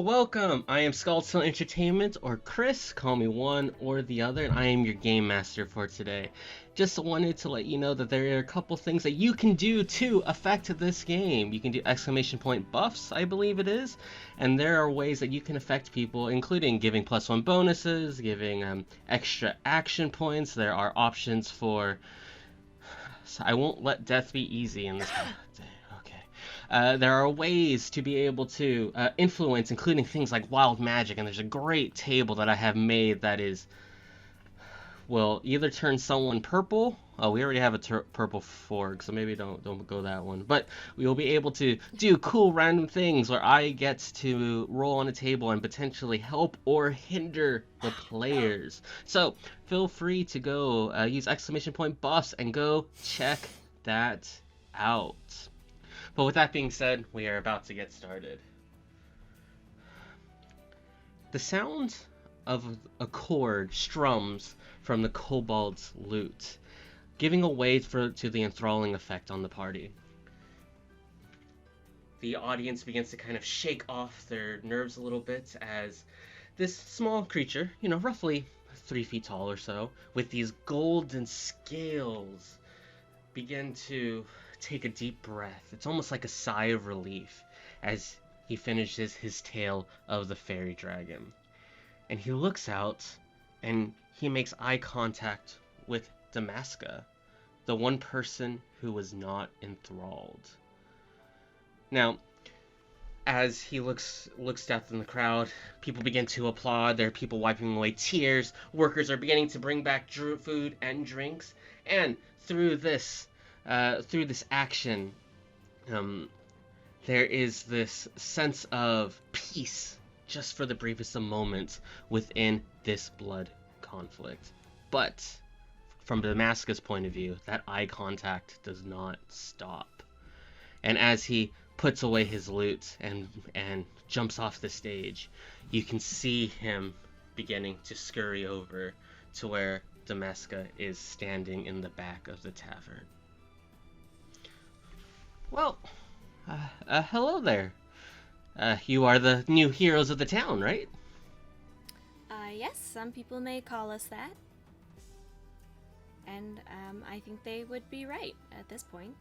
Welcome! I am Skulltone Entertainment, or Chris, call me one or the other, and I am your game master for today. Just wanted to let you know that there are a couple things that you can do to affect this game. You can do exclamation point buffs, I believe it is, and there are ways that you can affect people, including giving +1 bonuses, giving extra action points. There are options for... So I won't let death be easy in this... there are ways to be able to influence, including things like wild magic, and there's a great table that I have made that will either turn someone purple. Oh, we already have a purple fork, so maybe don't go that one. But we will be able to do cool random things where I get to roll on a table and potentially help or hinder the players. So feel free to go use exclamation point buffs and go check that out. But with that being said, we are about to get started. The sound of a chord strums from the kobold's lute, giving a way to the enthralling effect on the party. The audience begins to kind of shake off their nerves a little bit as this small creature, roughly 3 feet tall or so, with these golden scales, begin to take a deep breath. It's almost like a sigh of relief as he finishes his tale of the fairy dragon. And he looks out and he makes eye contact with Damaska, the one person who was not enthralled. Now, as he looks out in the crowd, people begin to applaud. There are people wiping away tears. Workers are beginning to bring back food and drinks. And through this action, there is this sense of peace just for the briefest of moments within this blood conflict. But from Damaska's point of view, that eye contact does not stop. And as he puts away his lute and jumps off the stage, you can see him beginning to scurry over to where Damaska is standing in the back of the tavern. Well, hello there. You are the new heroes of the town, right? Yes, some people may call us that. And, I think they would be right at this point.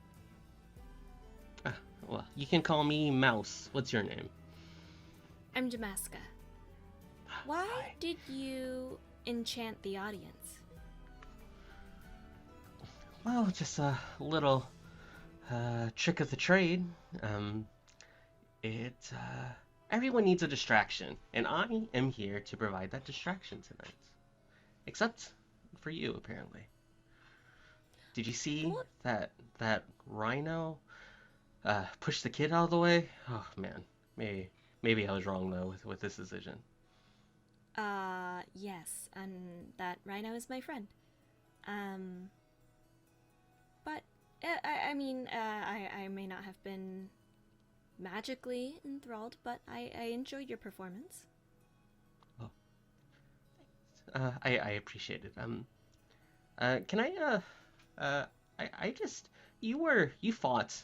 Well, you can call me Mouse. What's your name? I'm Damaska. Why Hi. did you enchant the audience? Well, just a little trick of the trade. Everyone needs a distraction, and I am here to provide that distraction tonight. Except for you, apparently. Did you see that rhino push the kid out of the way? Oh man, maybe I was wrong though with this decision. Yes, and that rhino is my friend. But I mean, I may not have been magically enthralled, but I enjoyed your performance. Oh, I appreciate it. Can I just you fought.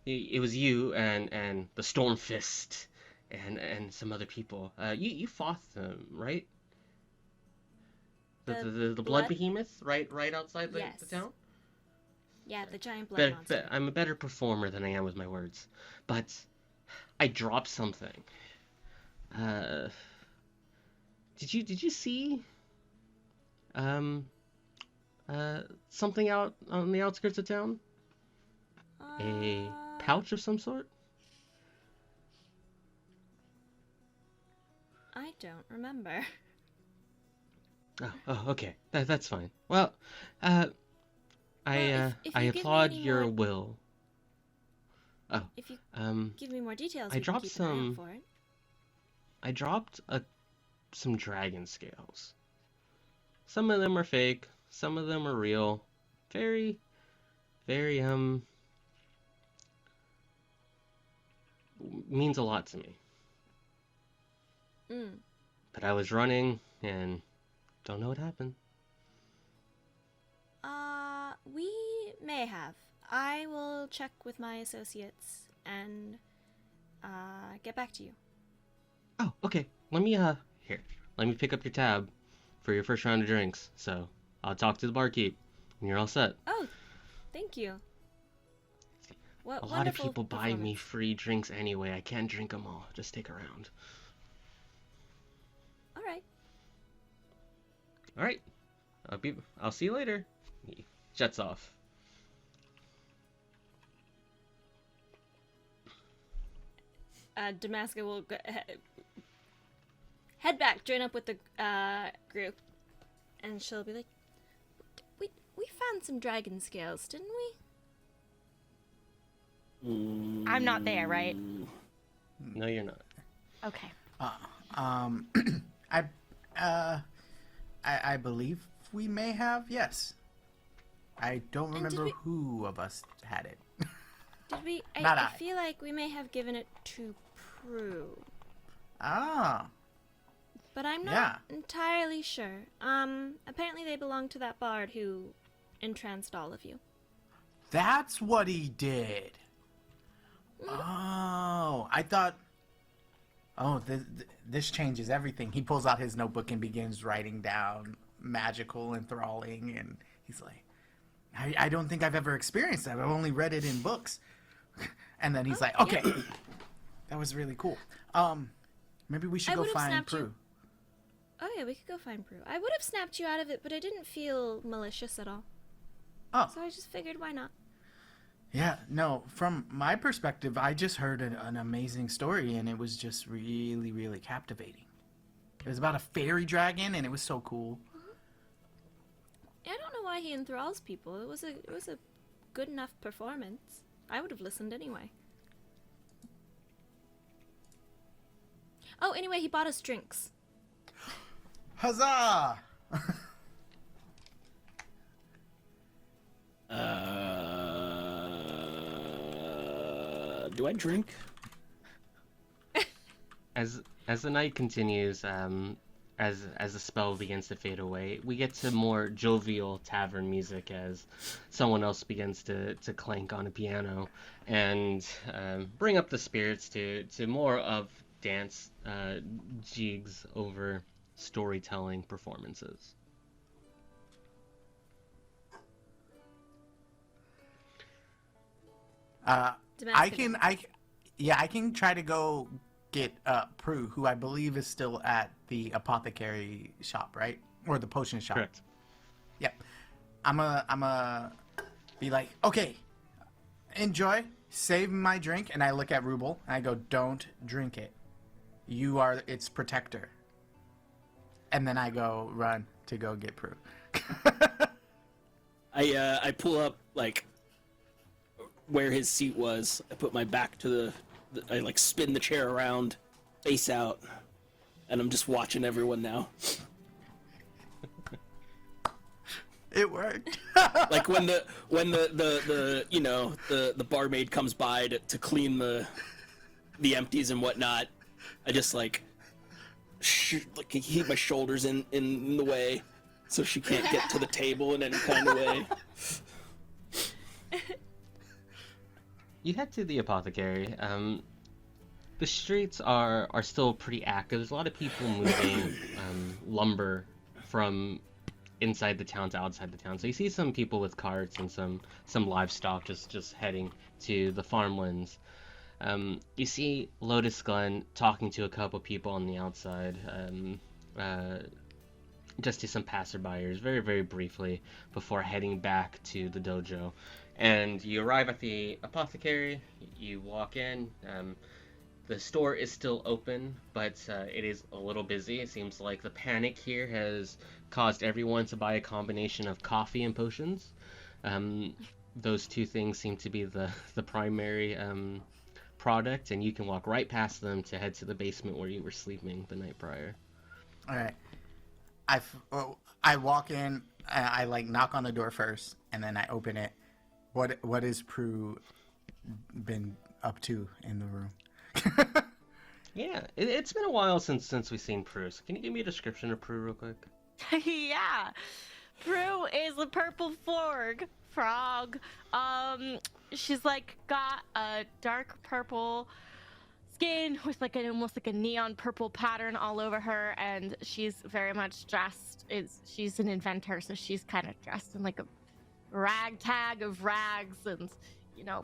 It was you and the Stormfist and some other people. You fought them, right? The blood behemoth, right outside Yes. the town. Yeah, the giant blood monster. I'm a better performer than I am with my words, but I dropped something. Uh, did you see something out on the outskirts of town? A pouch of some sort? I don't remember. Oh, okay. That's fine. Well, I if I you give me applaud any your more- will. Oh, If you um, give me more details, I we can dropped keep an eye out some. for it. I dropped some dragon scales. Some of them are fake. Some of them are real. Very, very means a lot to me. Mm. But I was running and don't know what happened. We may have. I will check with my associates and get back to you. Oh, okay. Let me here. Let me pick up your tab for your first round of drinks. So I'll talk to the barkeep, and you're all set. Oh, thank you. What A lot of wonderful people buy me performance. free drinks anyway. I can't drink them all. Just take a round. All right. All right. I'll see you later. He jets off. Damascus will head back, join up with the group, and she'll be like, "We found some dragon scales, didn't we?" I'm not there, right? No, you're not. Okay. I I believe we may have. Yes. I don't remember who of us had it. Did we? Not I I. feel like we may have given it to Prue. Ah. But I'm not entirely sure. Apparently they belong to that bard who entranced all of you. That's what he did. Oh, I thought... Oh, this changes everything. He pulls out his notebook and begins writing down magical enthralling, and he's like, I don't think I've ever experienced that. I've only read it in books. And then he's like, okay, that was really cool. Maybe we should go find Prue. Oh yeah, we could go find Prue. I would have snapped you out of it, but I didn't feel malicious at all. Oh. So I just figured, why not? Yeah, no, from my perspective, I just heard an amazing story, and it was just really, really captivating. It was about a fairy dragon, and it was so cool. I don't know why he enthralls people. It was a good enough performance. I would have listened anyway. Oh, anyway, he bought us drinks. Huzzah! Do I drink? As the night continues, as the spell begins to fade away, we get to more jovial tavern music as someone else begins to clank on a piano and bring up the spirits to more of dance jigs over storytelling performances. I can try to go get Prue, who I believe is still at the apothecary shop, right? Or the potion shop. Correct. Yep. I'm be like, okay, enjoy, save my drink, and I look at Ruble and I go, don't drink it. You are its protector. And then I go run to go get Prue. I pull up like where his seat was. I put my back to I like spin the chair around, face out, and I'm just watching everyone now. It worked. Like when the you know the barmaid comes by to clean the empties and whatnot, I just like keep my shoulders in the way so she can't get to the table in any kind of way. You head to the apothecary. The streets are still pretty active. There's a lot of people moving lumber from inside the town to outside the town. So you see some people with carts and some livestock just heading to the farmlands. You see Lotus Glen talking to a couple people on the outside, just to some passerbyers, very, very briefly, before heading back to the dojo. And you arrive at the apothecary, you walk in, the store is still open, but it is a little busy. It seems like the panic here has caused everyone to buy a combination of coffee and potions. Those two things seem to be the primary product, and you can walk right past them to head to the basement where you were sleeping the night prior. All right. I walk in, I like knock on the door first, and then I open it. What has Prue been up to in the room? Yeah, it's been a while since we've seen Prue. So can you give me a description of Prue real quick? Yeah. Prue is a purple frog. She's like got a dark purple skin with like almost like a neon purple pattern all over her, and she's very much dressed. She's an inventor, so she's kind of dressed in like a ragtag of rags and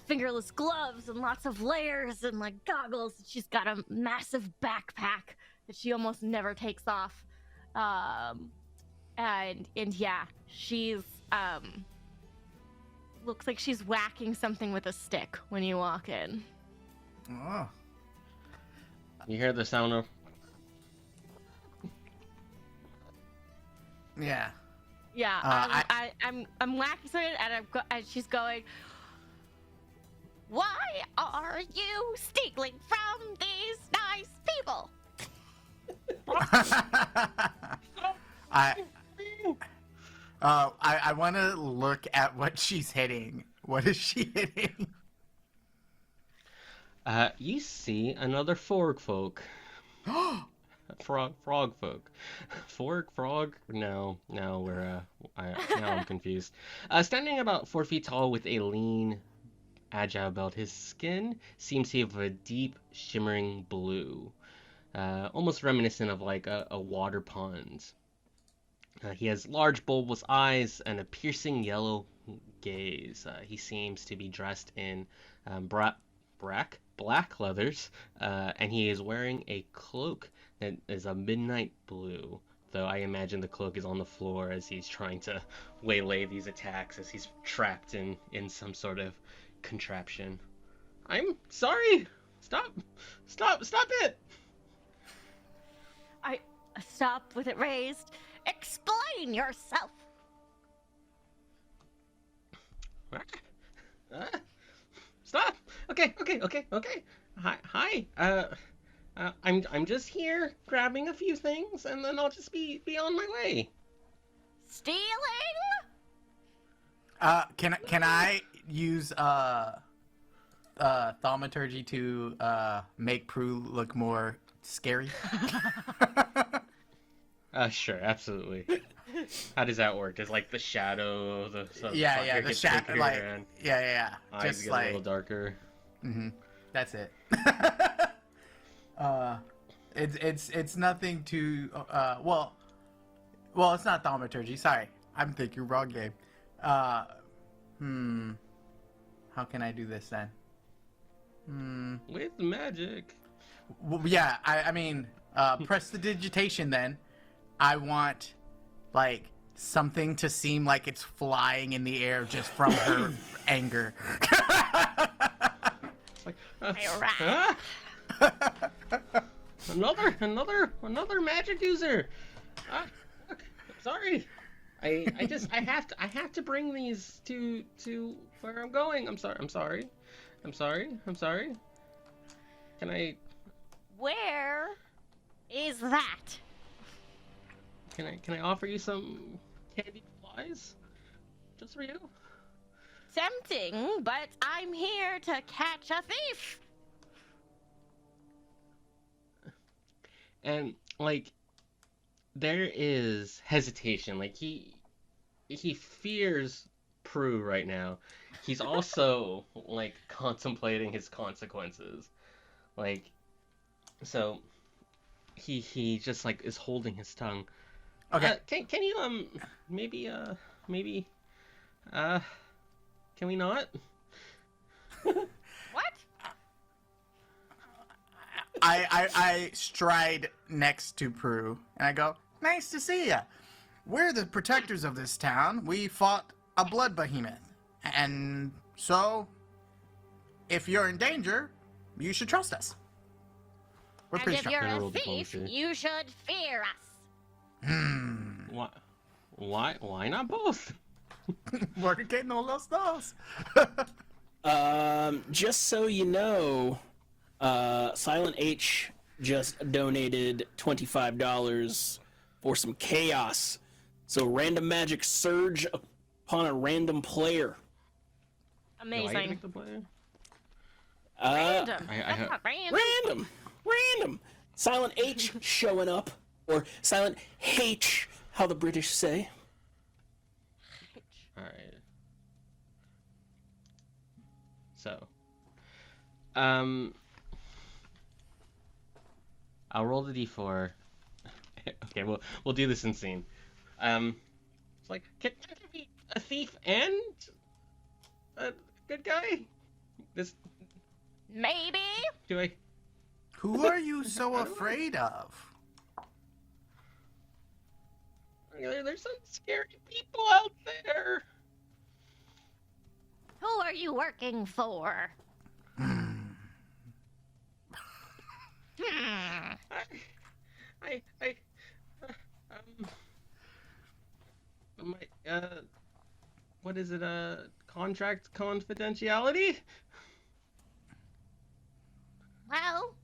fingerless gloves and lots of layers and like goggles. She's got a massive backpack that she almost never takes off. And yeah, she's looks like she's whacking something with a stick when you walk in. Oh. You hear the sound of... Yeah. Yeah, I'm whacking something, and she's going, "Why are you stealing from these nice people?" I want to look at what she's hitting. What is she hitting? You see another frog folk. Frog folk. Frog? No, now I'm confused. Standing about 4 feet tall with a lean, agile build, his skin seems to have a deep, shimmering blue, almost reminiscent of like a water pond. He has large, bulbous eyes and a piercing yellow gaze. He seems to be dressed in black leathers, and he is wearing a cloak that is a midnight blue, though I imagine the cloak is on the floor as he's trying to waylay these attacks as he's trapped in some sort of contraption. I'm sorry! Stop it! I stop with it raised. Explain yourself. Stop! Okay. Hi. I'm just here grabbing a few things, and then I'll just be on my way. Stealing? Can I use thaumaturgy to make Prue look more scary? Sure, absolutely. How does that work? Does like the shadow, the yeah, the shadow, like, and yeah, eyes just get like a little darker. Mm-hmm. That's it. It's nothing to well, it's not thaumaturgy. Sorry, I'm thinking wrong game. How can I do this then? With magic. Well, yeah, I mean, prestidigitation then. I want, like, something to seem like it's flying in the air just from her anger. Like, Right. another magic user. Sorry. I have to bring these to where I'm going. I'm sorry. Can I? Where is that? Can I offer you some candy supplies? Just for you? Tempting, but I'm here to catch a thief. And like there is hesitation. Like he fears Prue right now. He's also like contemplating his consequences. Like so he just like is holding his tongue. Okay. Can you maybe can we not? What? I stride next to Prue and I go, "Nice to see ya. We're the protectors of this town. We fought a blood behemoth, and so if you're in danger, you should trust us. We're And pretty if strong." you're Gonna a roll thief, diplomacy. you should fear us. Why not both? Porque no los dos. Just so you know, Silent H just donated $25 for some chaos. So random magic surge upon a random player. Do I get to Amazing. pick the player? Random. I That's not random. Random. Silent H showing up, or Silent H, how the British say. All right. So, I'll roll the d4. Okay, we'll do this in scene. It's like, can I be a thief and a good guy? This Maybe. do I? Who are you so afraid of? There's some scary people out there. Who are you working for? Hmm. What is it? Contract confidentiality? Well,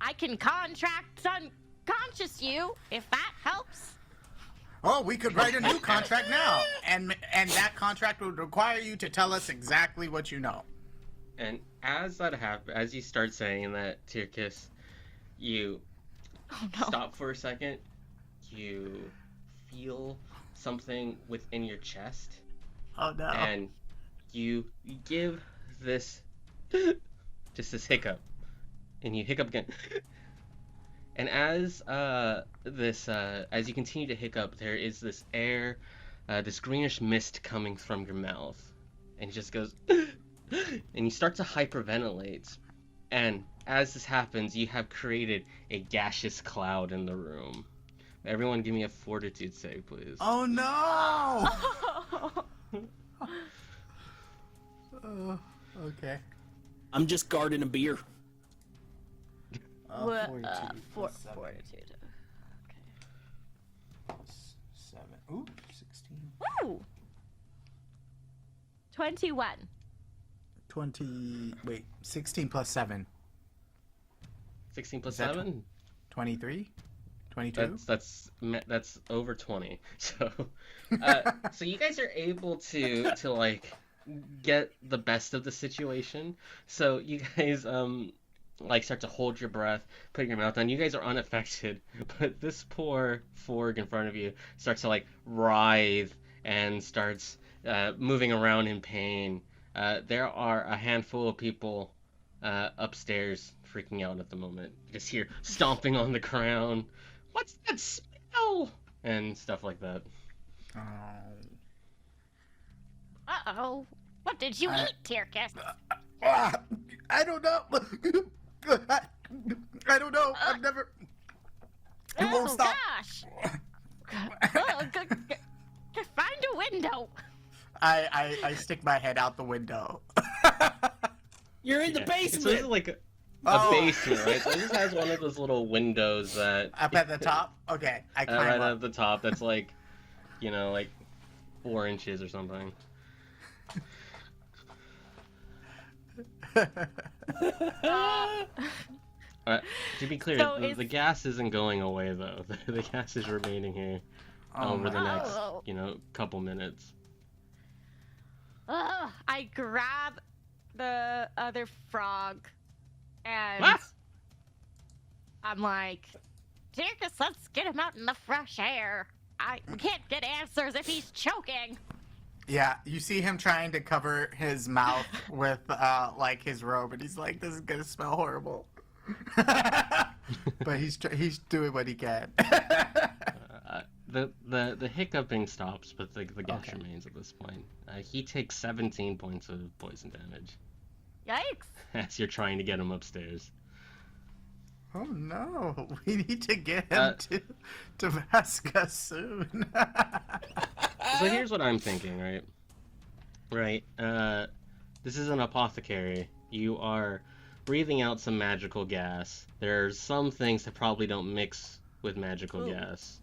I can contract unconscious you if that helps. Oh, we could write a new contract now, and that contract would require you to tell us exactly what you know. And as that happens, as you start saying that, Tyrkis, you stop for a second. You feel something within your chest. Oh no! And you give this just this hiccup, and you hiccup again. And as as you continue to hiccup, there is this air, this greenish mist coming from your mouth, and it just goes, and you start to hyperventilate. And as this happens, you have created a gaseous cloud in the room. Everyone, give me a fortitude save, please. Oh no! Okay. I'm just guarding a beer. 42. Okay. 7. Ooh, 16. Ooh. 21. 20. Wait, 16 plus 7. 16 plus Is that 7? 23? 22? That's over 20. So, so you guys are able to like get the best of the situation. So you guys like start to hold your breath, put your mouth down. You guys are unaffected, but this poor Forg in front of you starts to like writhe and starts moving around in pain. There are a handful of people upstairs freaking out at the moment. You just hear stomping on the ground. What's that smell? And stuff like that. Oh. Uh-oh. What did you eat, Tyrkis? I don't know. I don't know. I've never. It won't stop. Gosh. Find a window. I stick my head out the window. You're in the So basement. this is like a basement, right? So this has one of those little windows that Up at the top? Okay, I climb right up. at the top. That's like, like 4 inches or something. To be clear, So the gas isn't going away though. The gas is remaining here over the next, couple minutes. I grab the other frog and I'm like, Tyrkis, let's get him out in the fresh air. We can't get answers if he's choking. Yeah, you see him trying to cover his mouth with like his robe, and he's like, "This is gonna smell horrible," but he's doing what he can. The hiccuping stops, but the gas remains at this point. He takes 17 points of poison damage. Yikes! As you're trying to get him upstairs. Oh no, we need to get him to Damascus soon. So here's what I'm thinking, right? Right, this is an apothecary. You are breathing out some magical gas. There's some things that probably don't mix with magical gas.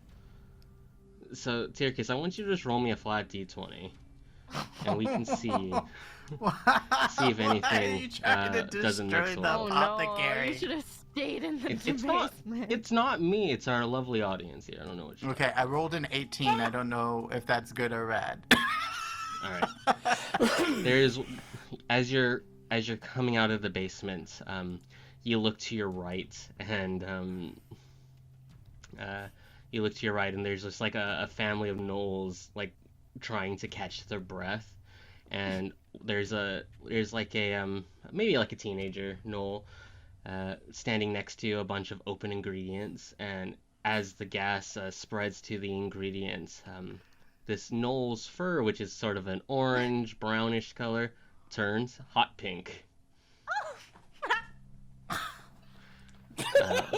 So, Tyrkis, I want you to just roll me a flat d20. And we can see if anything doesn't mix well. Oh no, you should have stayed in the basement. It's not me, it's our lovely audience here. I don't know what you're Okay, I rolled an 18. I don't know if that's good or bad. Alright. There's, as you're coming out of the basement, you look to your right, and there's just like a family of gnolls like trying to catch their breath, and there's like a maybe like a teenager gnoll standing next to a bunch of open ingredients, and as the gas spreads to the ingredients, this gnoll's fur, which is sort of an orange, brownish color, turns hot pink.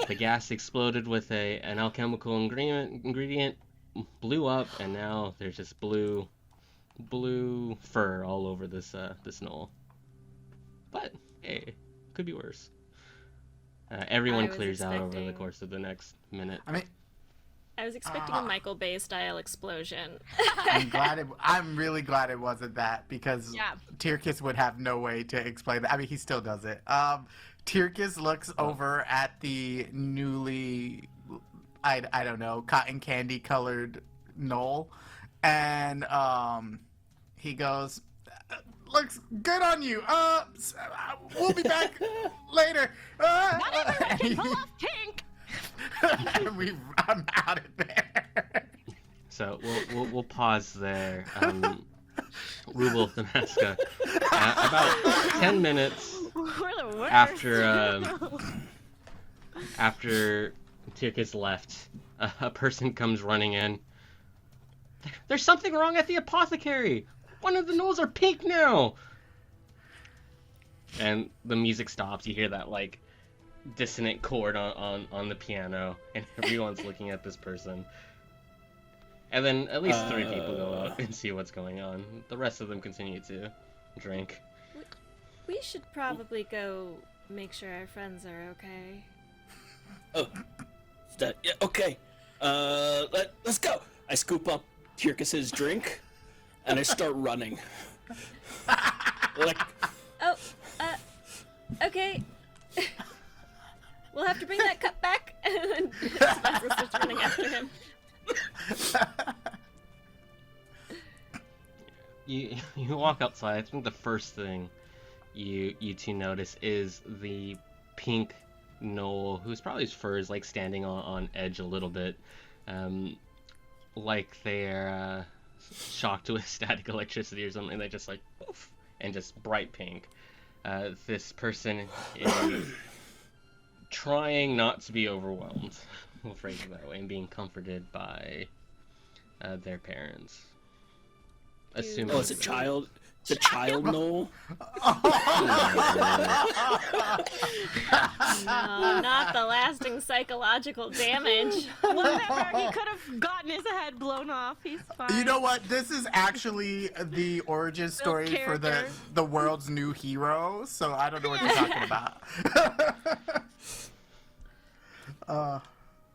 The gas exploded with an alchemical ingredient, blew up, and now there's just blue fur all over this gnoll. But hey, could be worse. Everyone clears out over the course of the next minute. I was expecting a Michael Bay style explosion. I'm really glad it wasn't that, because Tyrkis would have no way to explain that. I mean, he still does it. Tyrkis looks over at the newly, I don't know, cotton candy colored gnoll, and he goes, "Looks good on you. We'll be back later." Not everyone can pull off pink. I'm out of there. So we'll pause there. Rubel Themaska. About 10 minutes We're the worst. after Tyrkis left, a person comes running in. There's something wrong at the apothecary. One of the gnolls are pink now. And the music stops. You hear that like dissonant chord on the piano, and everyone's looking at this person. And then at least 3 people go out and see what's going on. The rest of them continue to drink. We should probably go make sure our friends are okay. Oh, yeah, okay. Let's go. I scoop up Tyrkis's drink, and I start running. Okay. We'll have to bring that cup back. And Spencer starts running after him. You walk outside. I think the first thing you two notice is the pink gnoll, who's probably his fur is like standing on edge a little bit, like they're shocked with static electricity or something. They just like poof, and just bright pink. This person is trying not to be overwhelmed, we'll phrase it that way, and being comforted by their parents. Assuming it's a child. It's a child gnoll. No, not the lasting psychological damage. Whatever, he could have gotten his head blown off. He's fine. You know what? This is actually the origin story for the world's new hero, so I don't know what you're talking about.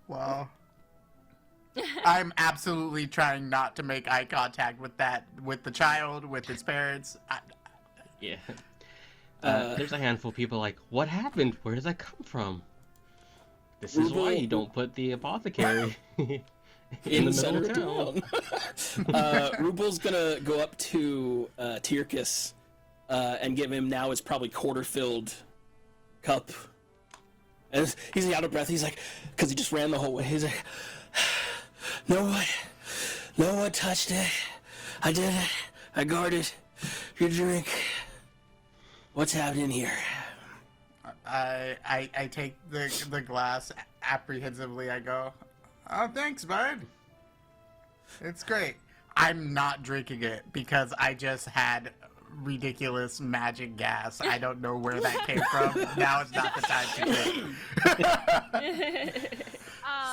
Wow. I'm absolutely trying not to make eye contact with the child, with his parents. Yeah. There's a handful of people like, what happened? Where did that come from? This is why you don't put the apothecary in the center middle of town. Rubel's gonna go up to Tyrkis and give him now his probably quarter-filled cup. And he's out of breath. He's like, because he just ran the whole way. He's like, no one touched it. I did it. I guarded your drink. What's happening here? I take the glass apprehensively. I go, "Oh, thanks, bud. It's great." I'm not drinking it because I just had ridiculous magic gas. I don't know where that came from. Now is not the time to drink.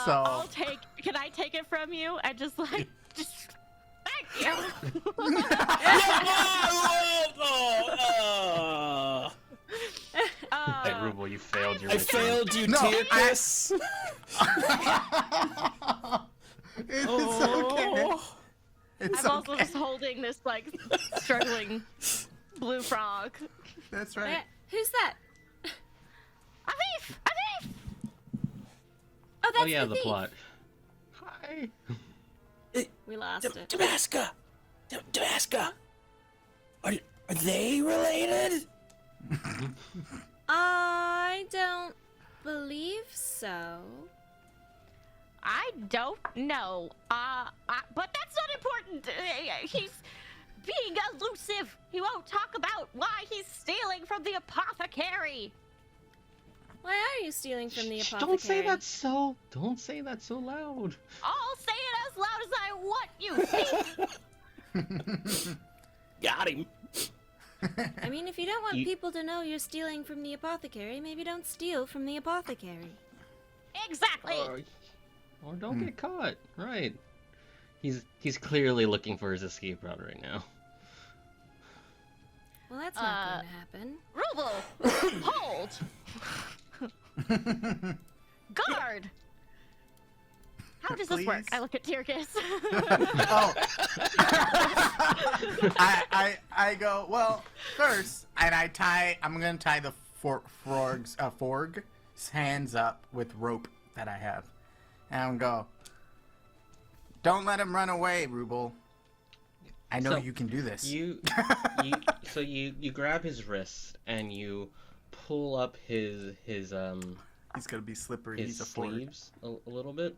So Can I take it from you and just thank you. Hey, Rubel, you failed your I mission. failed you, Tyrkis. It's okay. It's I'm also okay. just holding this like struggling blue frog. That's right. Who's that? Afif! Oh, that's Oh yeah, the thief. plot. Hi. We lost it. Damaska. Are they related? I don't believe so. I don't know. But that's not important. He's being elusive. He won't talk about why he's stealing from the apothecary. Why are you stealing from the Shh, apothecary? don't say that so. Don't say that so loud. I'll say it as loud as I want, you thief! Got him. I mean, if you don't want You- people to know you're stealing from the apothecary, maybe don't steal from the apothecary. Exactly! Or don't get caught. Right. He's clearly looking for his escape route right now. Well, that's not going to happen. Rubel! Hold! Guard! How does this work? Please? I look at Tyrkus. Oh. I go, well, first, and I'm going to tie the Forg's hands up with rope that I have. And I'm go, don't let him run away, Rubel. I know So, you can do this. You grab his wrist and you pull up his He's going to be slippery. his He's a Forg. sleeves a little bit,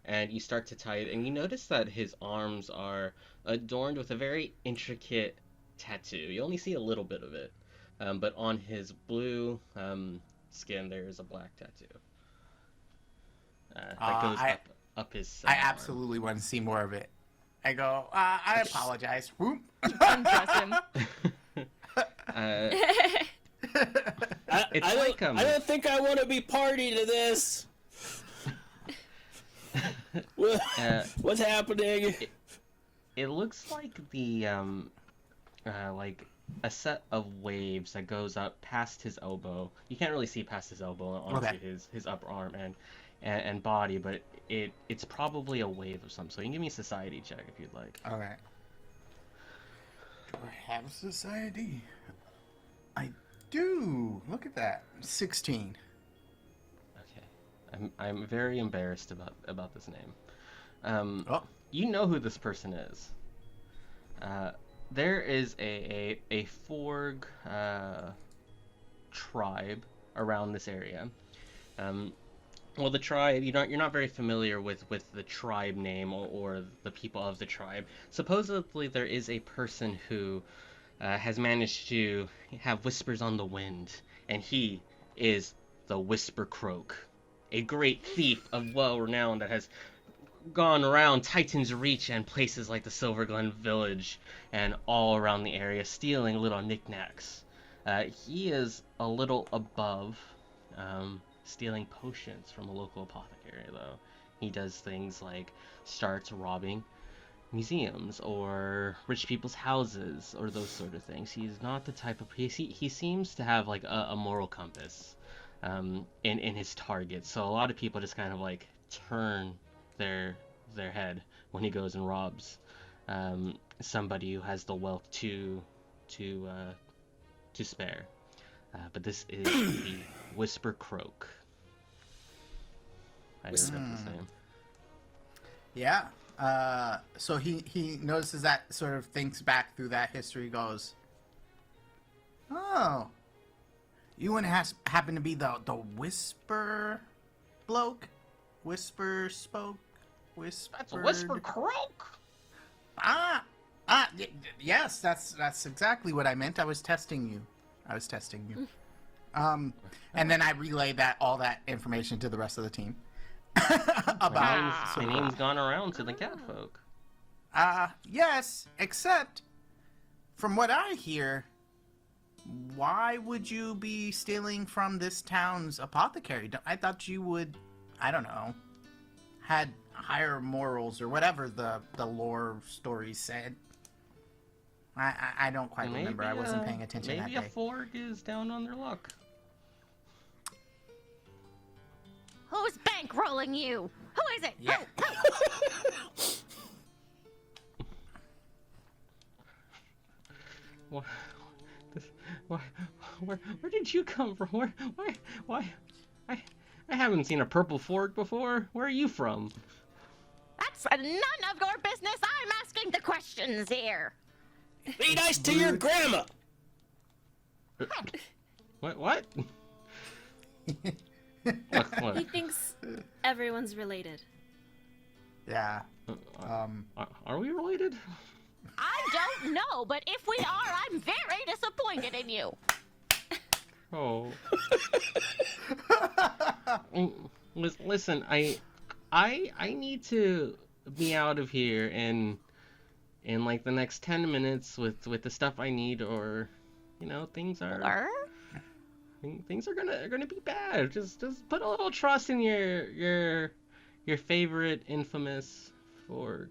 and you start to tie it, and you notice that his arms are adorned with a very intricate tattoo. You only see a little bit of it, but on his blue skin there is a black tattoo that goes up his I arm. absolutely want to see more of it. I go, I apologize. Whoop. Undress him. It's I like, don't, I don't think I want to be party to this. What's happening? It looks like the like a set of waves that goes up past his elbow. You can't really see past his elbow onto his upper arm and body, but it's probably a wave of some sort. You can give me a society check if you'd like. All right. Do I have society? I do. Look at that. 16. Okay. I'm very embarrassed about this name. Oh. You know who this person is. There is a Forg tribe around this area. Well, the tribe, you're not very familiar with the tribe name or the people of the tribe. Supposedly, there is a person who has managed to have whispers on the wind, and he is the Whisper Croak, a great thief of well-renown that has gone around Titan's Reach and places like the Silver Glen Village and all around the area, stealing little knickknacks. He is a little above stealing potions from a local apothecary, though. He does things like starts robbing museums or rich people's houses or those sort of things. He's not the type of... He seems to have like a moral compass in his targets, so a lot of people just kind of like turn their head when he goes and robs somebody who has the wealth to spare. But this is the Whisper Croak. I just got his name. Yeah. So he notices that, sort of thinks back through that history, goes, oh, you wouldn't happen to be the Whisper bloke? Whisper spoke? Whispered? That's a Whisper Croak! Yes, that's exactly what I meant. I was testing you. And then I relayed all that information to the rest of the team. About My name's gone around to the catfolk. yes, except from what I hear, why would you be stealing from this town's apothecary? I thought you would, I don't know, had higher morals or whatever the lore story said. I don't quite remember. I wasn't paying attention that day. Maybe a Forg is down on their luck. Who's bankrolling you? Who is it? Yeah. Where did you come from? Why? I haven't seen a purple Forg before. Where are you from? That's none of your business. I'm asking the questions here. Be nice to your grandma. What? Look. He thinks everyone's related. Yeah. Are we related? I don't know, but if we are, I'm very disappointed in you. Oh. Listen, I need to be out of here in like the next 10 minutes with the stuff I need, or things are gonna be bad. Just put a little trust in your favorite infamous Forg.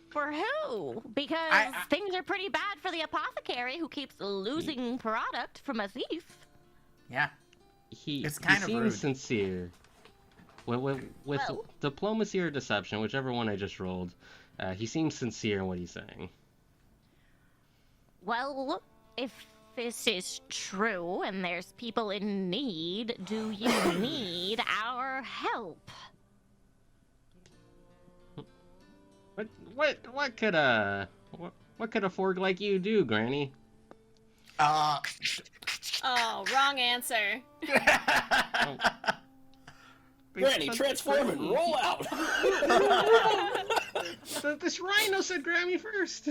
For who? Because things are pretty bad for the apothecary who keeps losing product from a thief. Yeah. He seems rude. Sincere. With diplomacy or deception, whichever one I just rolled, he seems sincere in what he's saying. Well, if this is true and there's people in need, do you need our help? What could a Forg like you do, Granny? Oh, wrong answer. Granny, transform and roll out. This rhino said Grammy first.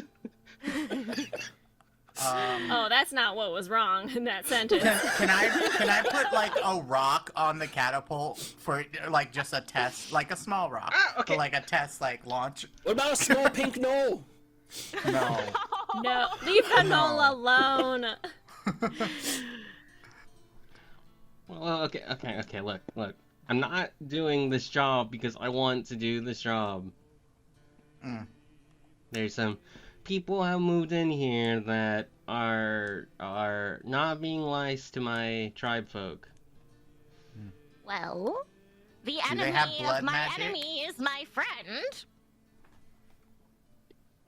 Oh, that's not what was wrong in that sentence. Can I put like a rock on the catapult for like just a test, like a small rock, okay. for like a test like launch? What about a small pink knoll? No. No, leave the knoll alone. Well, okay. Look. I'm not doing this job because I want to do this job. There's some people have moved in here that are not being nice to my tribe folk. Well, the Do they enemy have of blood my magic? enemy is my friend.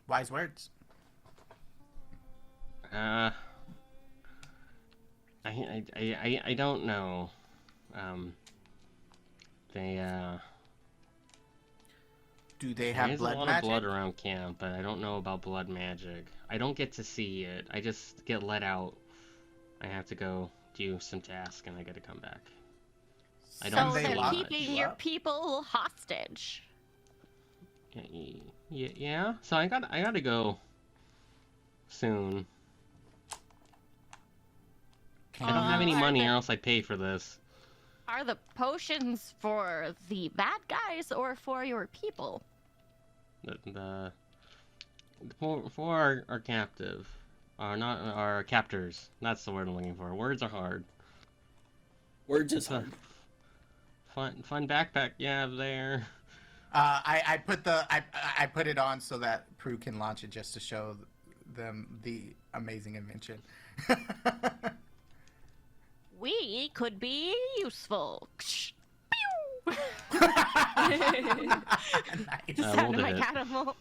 Wise words. I don't know. Do they have There's blood a lot magic? of blood around camp, but I don't know about blood magic. I don't get to see it. I just get let out. I have to go do some task, and I gotta come back. I don't So they they're lock keeping you your up? people hostage. Yeah. So I gotta go soon. I don't have any money, or else I pay for this. Are the potions for the bad guys or for your people? For our captive, not our captors. That's the word I'm looking for. Words are hard. Words is hard. Fun backpack you have there. I put it on so that Prue can launch it just to show them the amazing invention. We could be useful. Pew! Nice. Sound we'll of my do it. catapult.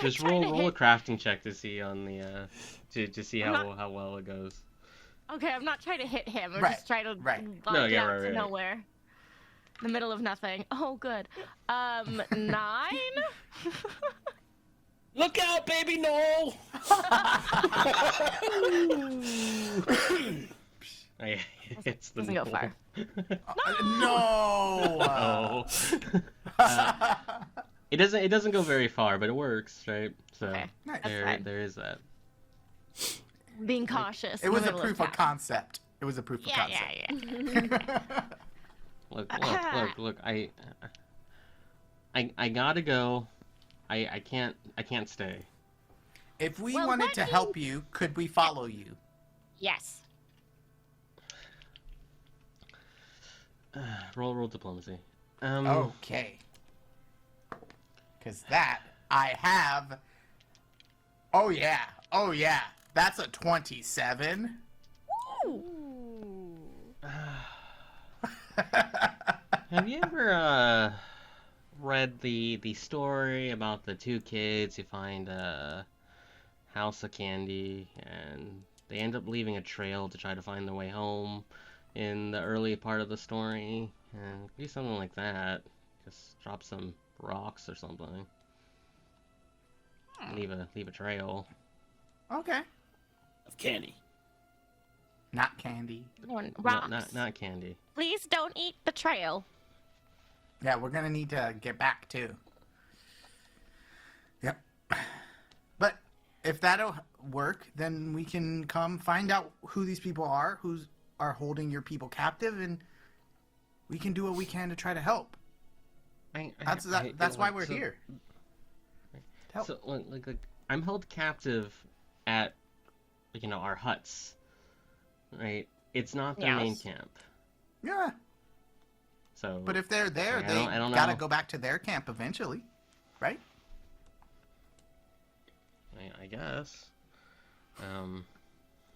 Just roll a crafting check to see on the to see how well it goes. Okay, I'm not trying to hit him. I'm Right, just trying to right. get out to nowhere. The middle of nothing. Oh, good. 9? Look out, baby Noel! It's the Doesn't go far. No. It doesn't go very far, but it works, right? So Okay, Nice. there is that. Being cautious. It in was the a middle proof of town. concept. It was a proof of concept. Yeah. Look. I gotta go. I can't stay. If we Well, wanted what to do help you, could we follow you? Yes. Roll diplomacy. Okay. Because that I have. Oh yeah. That's a 27. Have you ever read the story about the two kids who find a house of candy and they end up leaving a trail to try to find their way home in the early part of the story? And do something like that. Just drop some rocks or something. Leave a trail. Okay. Of candy. Not candy. Rocks. Not candy. Please don't eat the trail. Yeah, we're gonna need to get back too. Yep. But if that'll work, then we can come find out who these people are, who are holding your people captive, and we can do what we can to try to help. That's why we're here. Help. So, like, I'm held captive at, our huts, right? It's not their main camp. Yeah. So, but if they're there, they gotta go back to their camp eventually, right? I guess.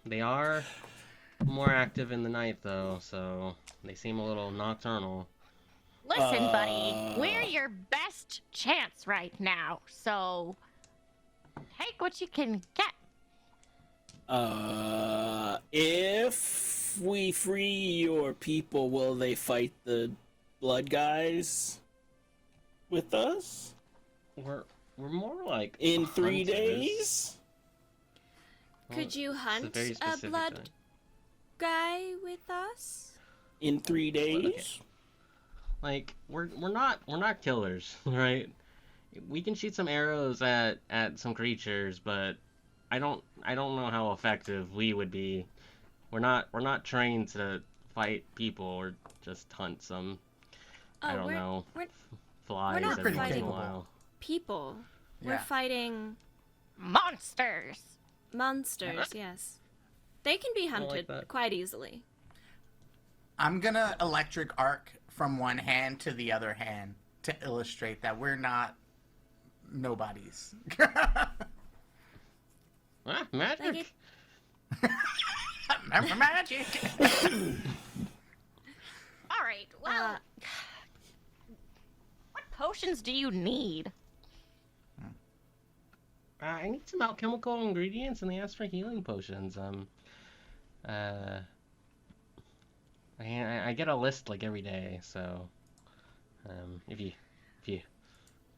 They are more active in the night, though, so they seem a little nocturnal. Listen, buddy, we're your best chance right now, so take what you can get. If we free your people, will they fight the blood guys with us? We're more like in 3 hunters. days? Could you hunt a blood guy with us? In 3 days? Like, we're not killers, right? We can shoot some arrows at some creatures, but I don't know how effective we would be. We're not trained to fight people or just hunt some flies we're not every once in a fighting while. People. Yeah. We're fighting Monsters. monsters, yes. They can be hunted that. quite easily. I'm gonna electric arc from one hand to the other hand to illustrate that we're not nobodies. Magic. Remember magic? All right, well, what potions do you need? I need some alchemical ingredients, and they asked for healing potions. I get a list like every day, so if you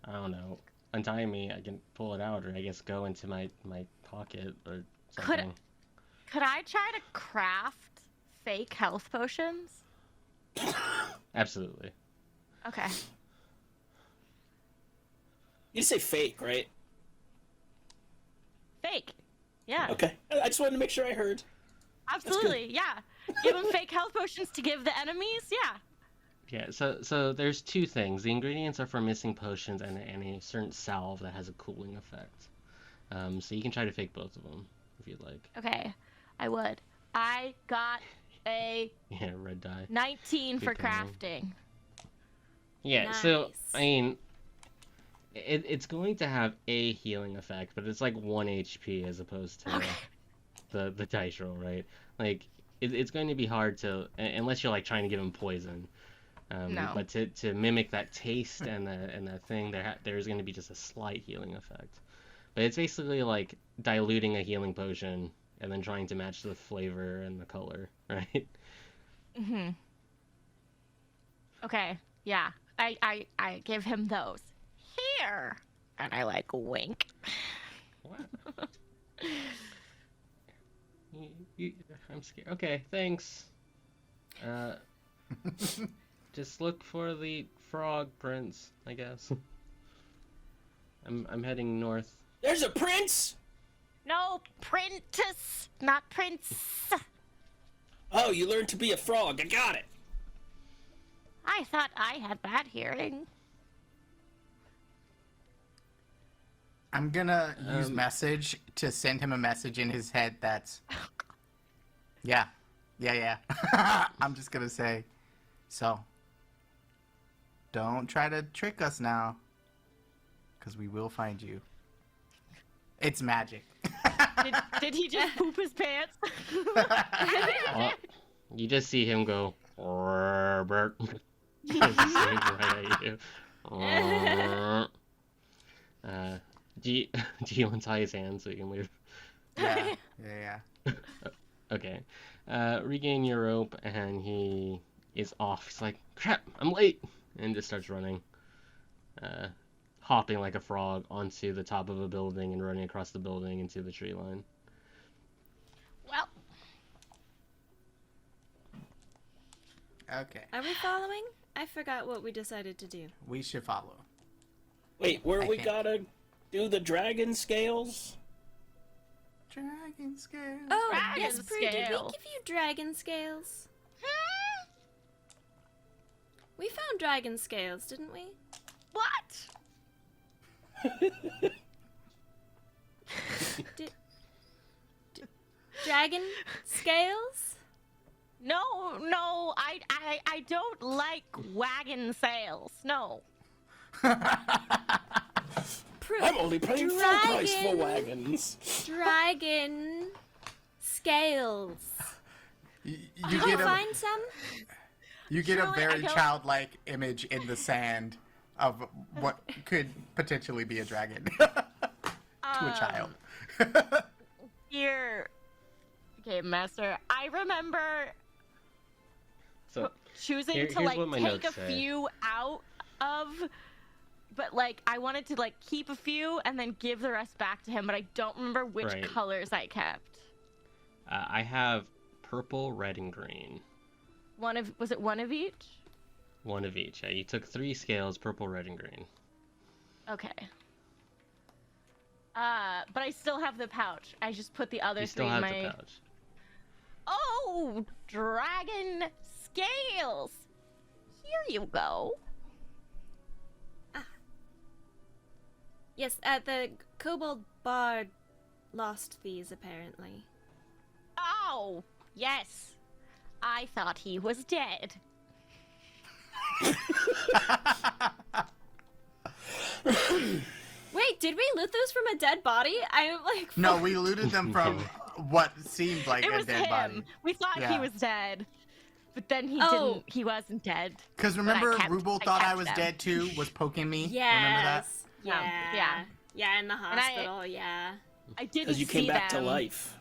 I don't know, untie me, I can pull it out, or I guess go into my pocket or something. Could I try to craft fake health potions? Absolutely. Okay. You say fake, right? Fake. Yeah. Okay. I just wanted to make sure I heard. Absolutely. Yeah. Give them fake health potions to give the enemies. Yeah. Yeah, so there's two things. The ingredients are for missing potions and a certain salve that has a cooling effect. So you can try to fake both of them if you'd like. Okay. I would. I got a red dye. 19 for Good thing. crafting. Yeah, Nice. so I mean, it's going to have a healing effect, but it's like 1 HP as opposed to the dice roll, right? Like it's going to be hard to, unless you're like trying to give him poison. No. But to mimic that taste and that thing, there's going to be just a slight healing effect. But it's basically like diluting a healing potion and then trying to match the flavor and the color, right? Mhm. Okay. Yeah. I give him those. Here. And I like wink. What? I'm scared. Okay, thanks. Just look for the frog prince, I guess. I'm heading north. There's a prince? No, Prentice, not Prince. Oh, you learned to be a frog. I got it. I thought I had bad hearing. I'm gonna use message to send him a message in his head that's... Yeah. I'm just gonna say, so, don't try to trick us now, because we will find you. It's magic. Did he just poop his pants? Oh, you just see him go, Bert. Just right at you. Do you untie his hands so you can leave? Yeah. Okay. Regain your rope, and he is off. He's like, crap, I'm late, and just starts running. Hopping like a frog onto the top of a building and running across the building into the tree line. Well, Okay. Are we following? I forgot what we decided to do. We should follow. Wait, where I we think. gotta do the dragon scales? Dragon scale. Oh, Dragon yes, Prue, did we scale. give you dragon scales? We found dragon scales, didn't we? What? Dragon scales? No, I don't like wagon sales. No. Prue, I'm only paying full price for Dragon. wagons. dragon scales. You Did get you a find some? you get a Truly, I very don't- childlike image in the sand of what could potentially be a dragon to a child. Here, Game Master, I remember So choosing Here- to here's like what my take notes a say. few out of, but like I wanted to like keep a few and then give the rest back to him, but I don't remember which Right. colors I kept. I have purple, red, and green. Was it one of each? One of each. Yeah, you took 3 scales, purple, red, and green. Okay. But I still have the pouch. I just put the other You 3 still in have my. the pouch. Oh, dragon scales. Here you go. Yes, the kobold bard lost these apparently. Oh, yes. I thought he was dead. Wait, did we loot those from a dead body? I'm like, No, we looted them from what seemed like It a was dead him. body. We thought Yeah. he was dead. But then he Oh. didn't. He wasn't dead. Because But remember, I kept- Rubel I thought I kept was them. dead too, was poking me. Remember that? yes, yeah, Yeah. yeah, in the I- hospital, yeah. I didn't Because you came see back to them, life.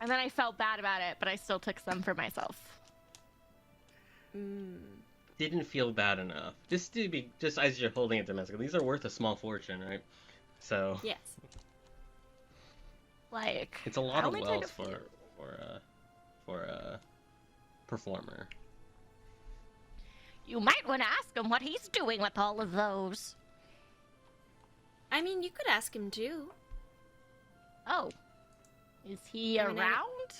And then I felt bad about it, but I still took some for myself. Didn't feel bad enough. Just to be, just as you're holding it, Domestic, these are worth a small fortune, right? So Yes. Like it's a lot I of only took wealth a few. for a performer. You might want to ask him what he's doing with all of those. I mean, you could ask him too. Oh, is he I mean, around?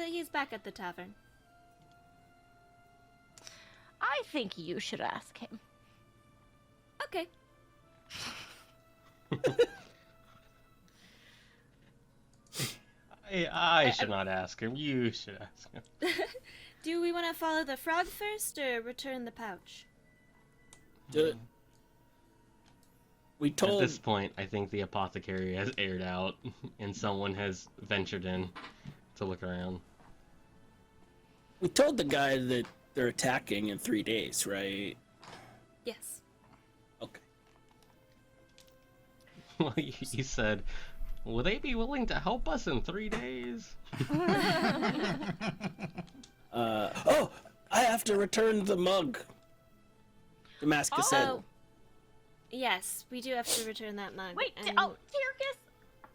He's back at the tavern. I think you should ask him. Okay. I should not ask him. You should ask him. Do we want to follow the frog first or return the pouch? We At told this point, I think the apothecary has aired out, and someone has ventured in to look around. the guy that they're attacking in 3 days, right? Yes. Okay. Well, you said, will they be willing to help us in 3 days? Oh, I have to return the mug. Damascus said. Oh. Yes, we do have to return that mug. Wait, and- Tyrkus,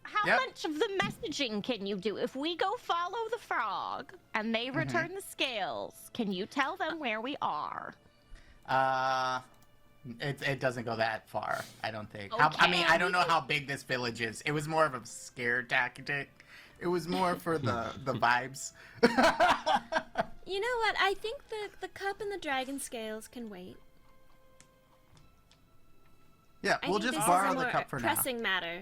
how Yep. much of the messaging can you do? If we go follow the frog and they return the scales, can you tell them where we are? It doesn't go that far, I don't think. Okay. I mean, I don't know how big this village is. It was more of a scare tactic. It was more for the vibes. You know what? I think the cup and the dragon scales can wait. Yeah, I we'll think just this borrow is a the more cup for pressing matter.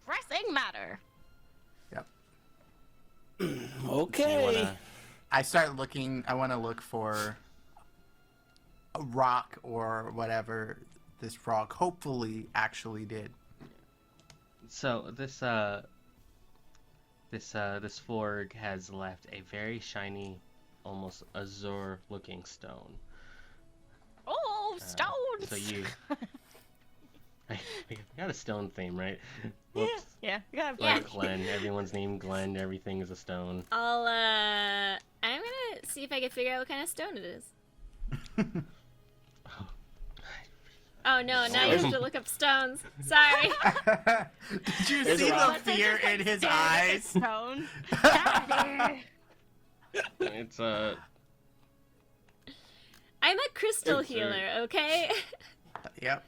Pressing matter. now. Yep. Okay. I start looking. I want to look for a rock or whatever this frog hopefully actually did. So this forg has left a very shiny, almost azure-looking stone. Oh, stones! So you, I got a stone theme, right? Whoops. Yeah, we gotta Like Glenn, everyone's named Glenn. Everything is a stone. I'm gonna see if I can figure out what kind of stone it is. Oh no, now you have to look up stones. Sorry. Did you There's see a the rock. fear in his Staring at the eyes? Stone. It's I'm a crystal It's a- healer, okay? Yep.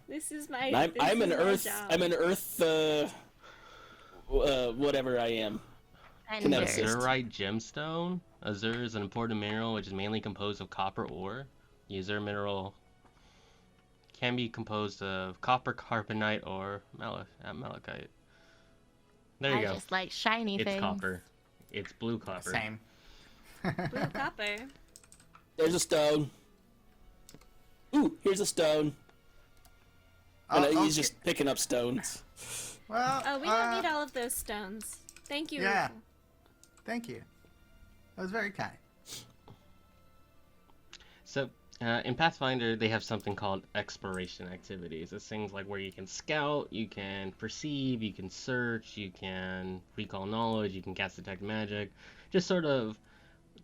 This is my. I'm this an is my earth. job. I'm an earth whatever I am. Vendors. Azurite gemstone. Azure is an important mineral which is mainly composed of copper ore. The Azure mineral can be composed of copper, carbonite, or malachite. There you I go. just like shiny things. It's copper. It's blue copper. Same. Blue copper. There's a stone. Ooh, here's a stone. And Oh, he's just picking up stones. Well, Oh, we don't need all of those stones. Thank you. Yeah. Thank you. That was very kind. So, in Pathfinder, they have something called exploration activities. It's things like where you can scout, you can perceive, you can search, you can recall knowledge, you can cast detect magic. Just sort of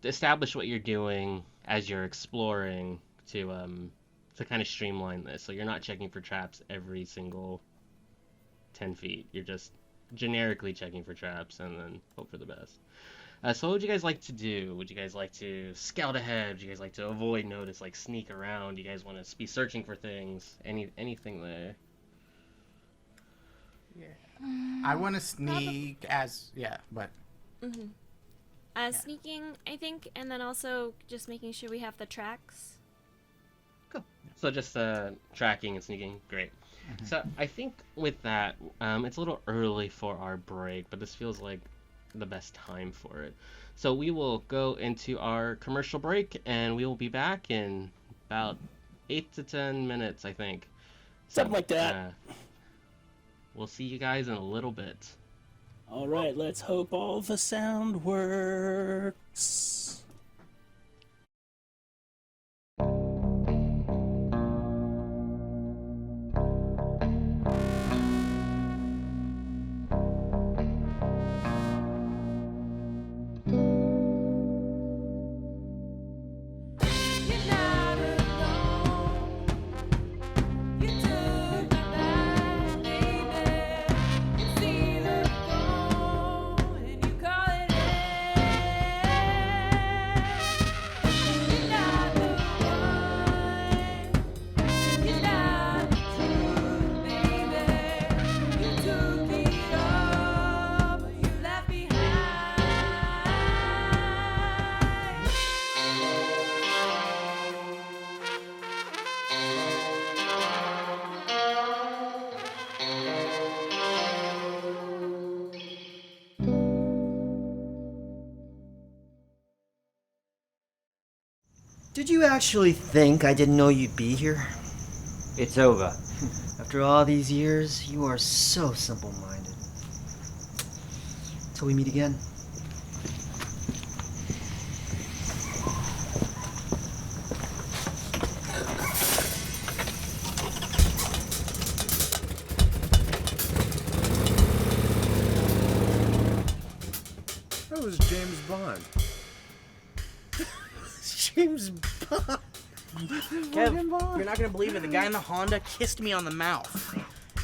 establish what you're doing as you're exploring to kind of streamline this. So you're not checking for traps every single 10 feet. You're just generically checking for traps and then hope for the best. So what would you guys like to do? Would you guys like to scout ahead? Would you guys like to avoid notice, like sneak around? Do you guys want to be searching for things? Anything there? Yeah. I want to sneak but Sneaking, I think, and then also just making sure we have the tracks. Cool. So just tracking and sneaking. Great. So I think with that, it's a little early for our break, but this feels like the best time for it. So we will go into our commercial break, and we will be back in about 8 to 10 minutes, I think. Something like that. We'll see you guys in a little bit. All right, let's hope all the sound works. Did you actually think I didn't know you'd be here? It's over. After all these years, you are so simple-minded. Till we meet again. That was James Bond. James Bond. Kev, you're not gonna believe it. The guy in the Honda kissed me on the mouth.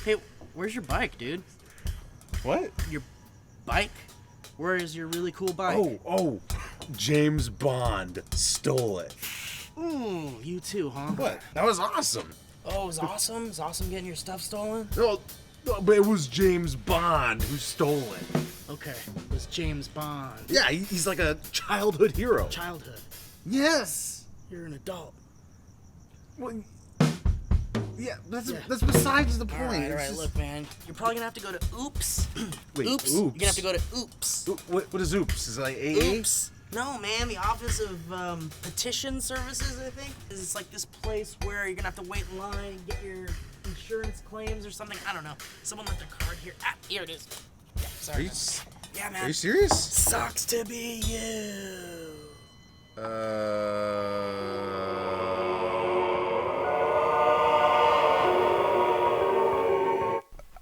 Hey, where's your bike, dude? What? Your bike? Where is your really cool bike? Oh, James Bond stole it. Ooh, you too, huh? What? That was awesome. Oh, it was awesome? It was awesome getting your stuff stolen? No, but it was James Bond who stole it. Okay, it was James Bond. Yeah, he's like a childhood hero. Childhood. Yes. You're an adult. Well, yeah, that's besides the point. All right, look, man. You're probably gonna have to go to Oops. Wait, Oops. You're gonna have to go to Oops. What is Oops? Is it like AA? Oops. No, man, the Office of Petition Services, I think. It's like this place where you're gonna have to wait in line and get your insurance claims or something. I don't know. Someone left their card here. Ah, here it is. Yeah, sorry. Yeah, man. Are you serious? Sucks to be you.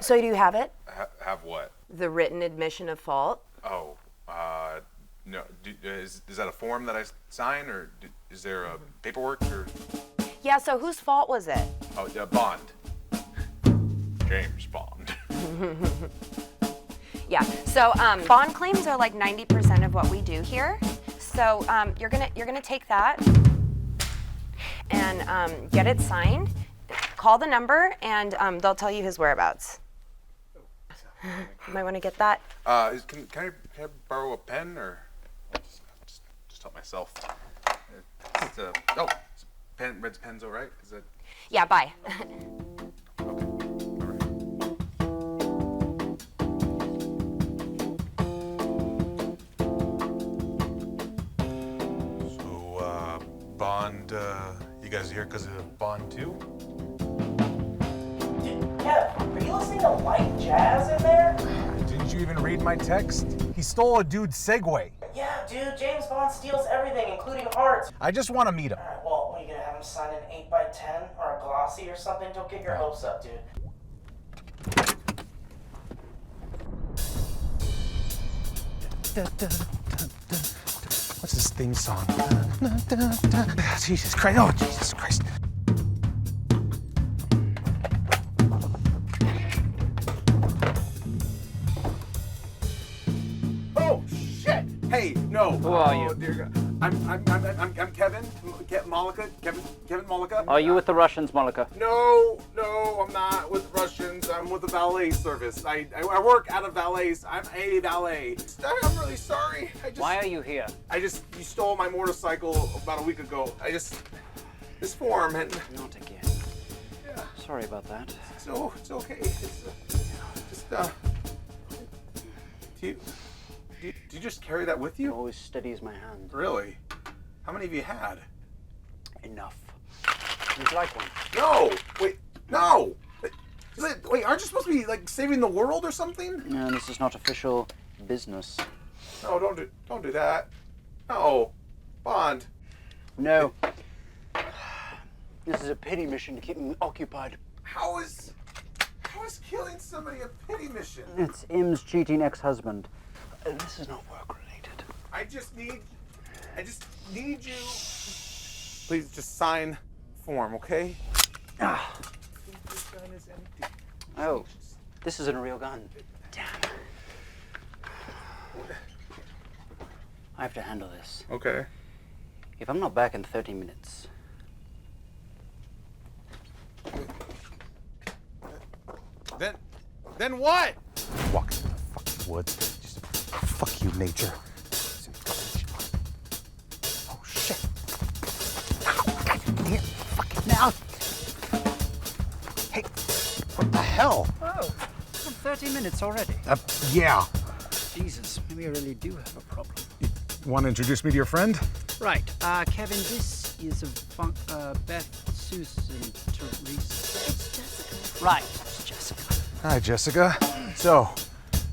So do you have it? Have what? The written admission of fault? Oh, no. Is that a form that I sign, or is there a paperwork, or? Yeah, so whose fault was it? Oh, Bond. James Bond. Yeah, so bond claims are like 90% of what we do here. So you're gonna take that and get it signed. Call the number and they'll tell you his whereabouts. You might want to get that. Can I borrow a pen or just help myself? Pen, Red's pen's all right? Is that? Yeah, bye. So, Bond, you guys are here because of Bond 2? Kev, are you listening to light jazz in there? Didn't you even read my text? He stole a dude's Segway. Yeah, dude, James Bond steals everything, including hearts. I just want to meet him. Alright, well, what, are you gonna have him sign an 8x10 or a glossy or something? Don't get your hopes up, dude. What's this theme song? Jesus Christ. Oh, Jesus Christ. Oh, shit. Hey, no. Who are you? Dear God. I'm Kevin. Malika. Kevin Malika. Are you with the Russians, Malika? No, I'm not with Russians. I'm with the valet service. I work out of valets. I'm a valet. I'm really sorry. Why are you here? You stole my motorcycle about a week ago. This form and. Not again. Yeah. Sorry about that. So it's okay. Do you just carry that with you? Always steady as my hand. Really? How many have you had? Enough. Would you like one? No! Wait, no! Wait, aren't you supposed to be, like, saving the world or something? No, this is not official business. No, don't do that. No. Bond. No. This is a pity mission to keep me occupied. How is killing somebody a pity mission? It's Im's cheating ex-husband. This is not work-related. I just need you. Please just sign form, okay? Ah. This gun is empty. Oh, this isn't a real gun. Damn. I have to handle this. Okay. If I'm not back in 30 minutes. Then what? Walk in the fucking woods. Just fuck you, nature. Oh shit. God damn, fucking now. Hey, what the hell? Oh, 30 minutes already. Yeah. Jesus, maybe I really do have a problem. You want to introduce me to your friend? Right, Kevin, this is Beth, Susan, Teresa. It's Jessica. Right, it's Jessica. Hi, Jessica. So,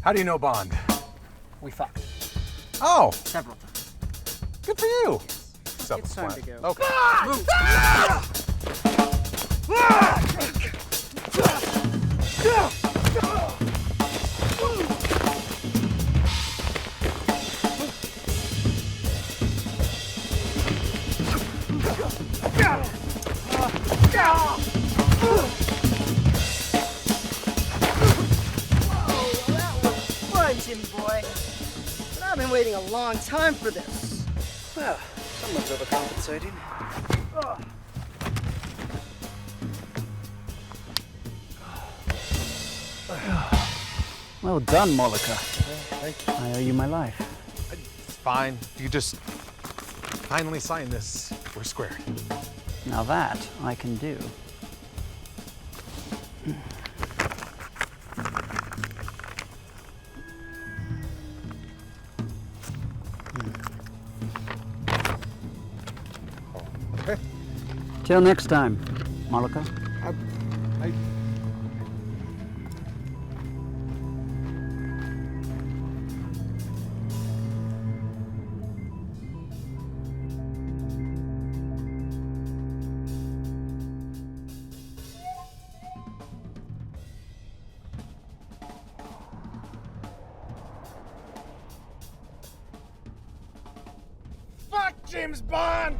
how do you know Bond? We fucked. Oh, Several times. good for you. It's time to go. Okay. Move! Jim boy. But I've been waiting a long time for this. Well, someone's overcompensating. Well done, Malika. Thank you. I owe you my life. It's fine. You just finally sign this. We're squared. Now that I can do. Okay. Till next time, Malika. I... Fuck James Bond!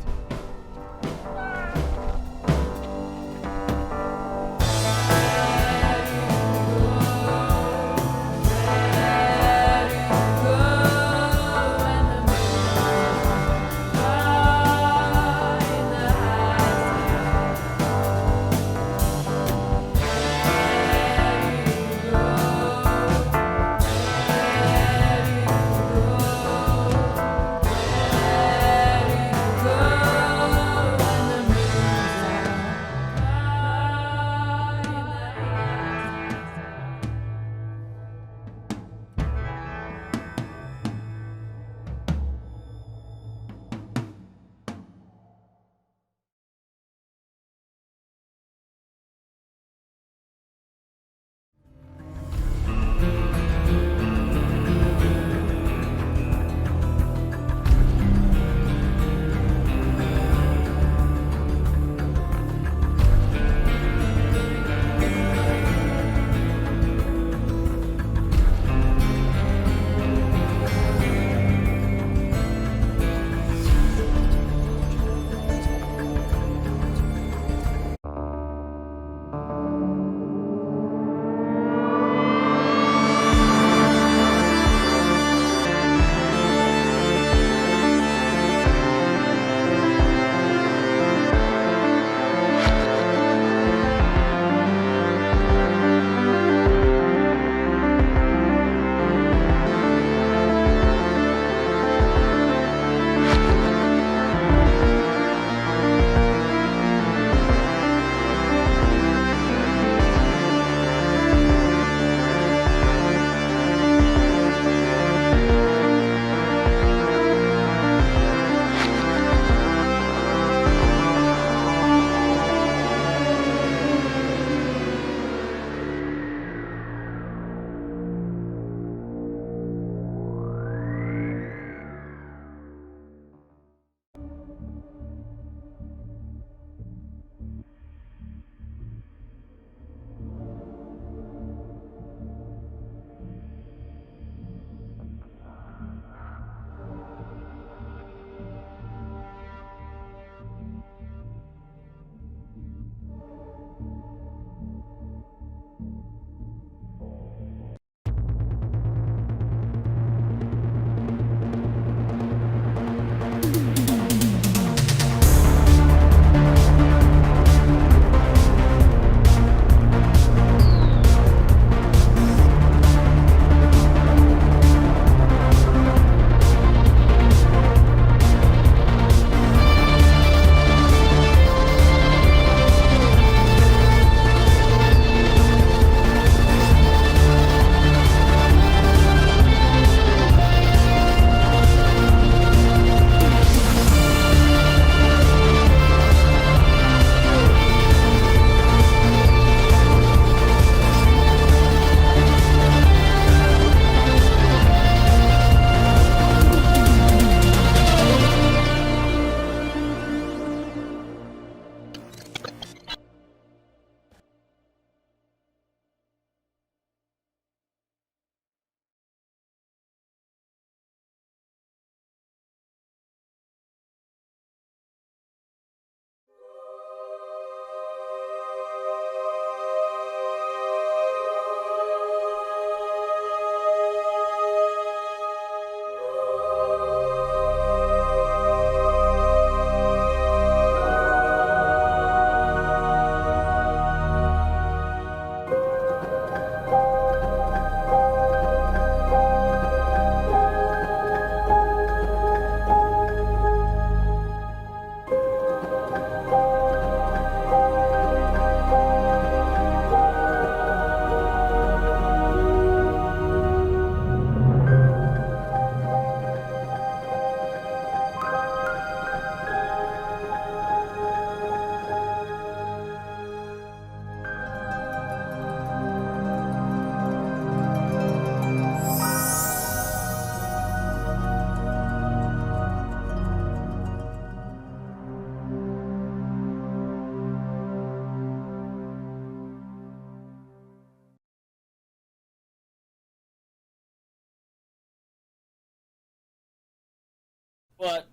But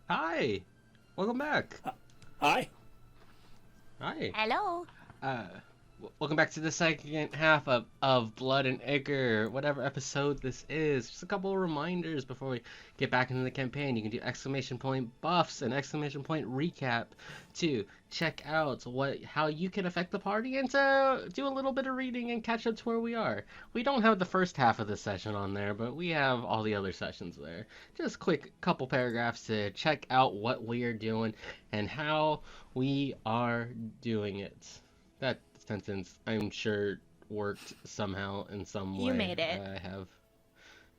Hi, welcome back. hi. Hi. Hello. Welcome back to the second half of Blood and Ichor, whatever episode this is. Just a couple of reminders before we get back into the campaign. You can do exclamation point buffs and exclamation point recap to check out how you can affect the party and to do a little bit of reading and catch up to where we are. We don't have the first half of the session on there, but we have all the other sessions there. Just quick couple paragraphs to check out what we are doing and how we are doing it. That sentence, I'm sure, worked somehow in some way. You made it.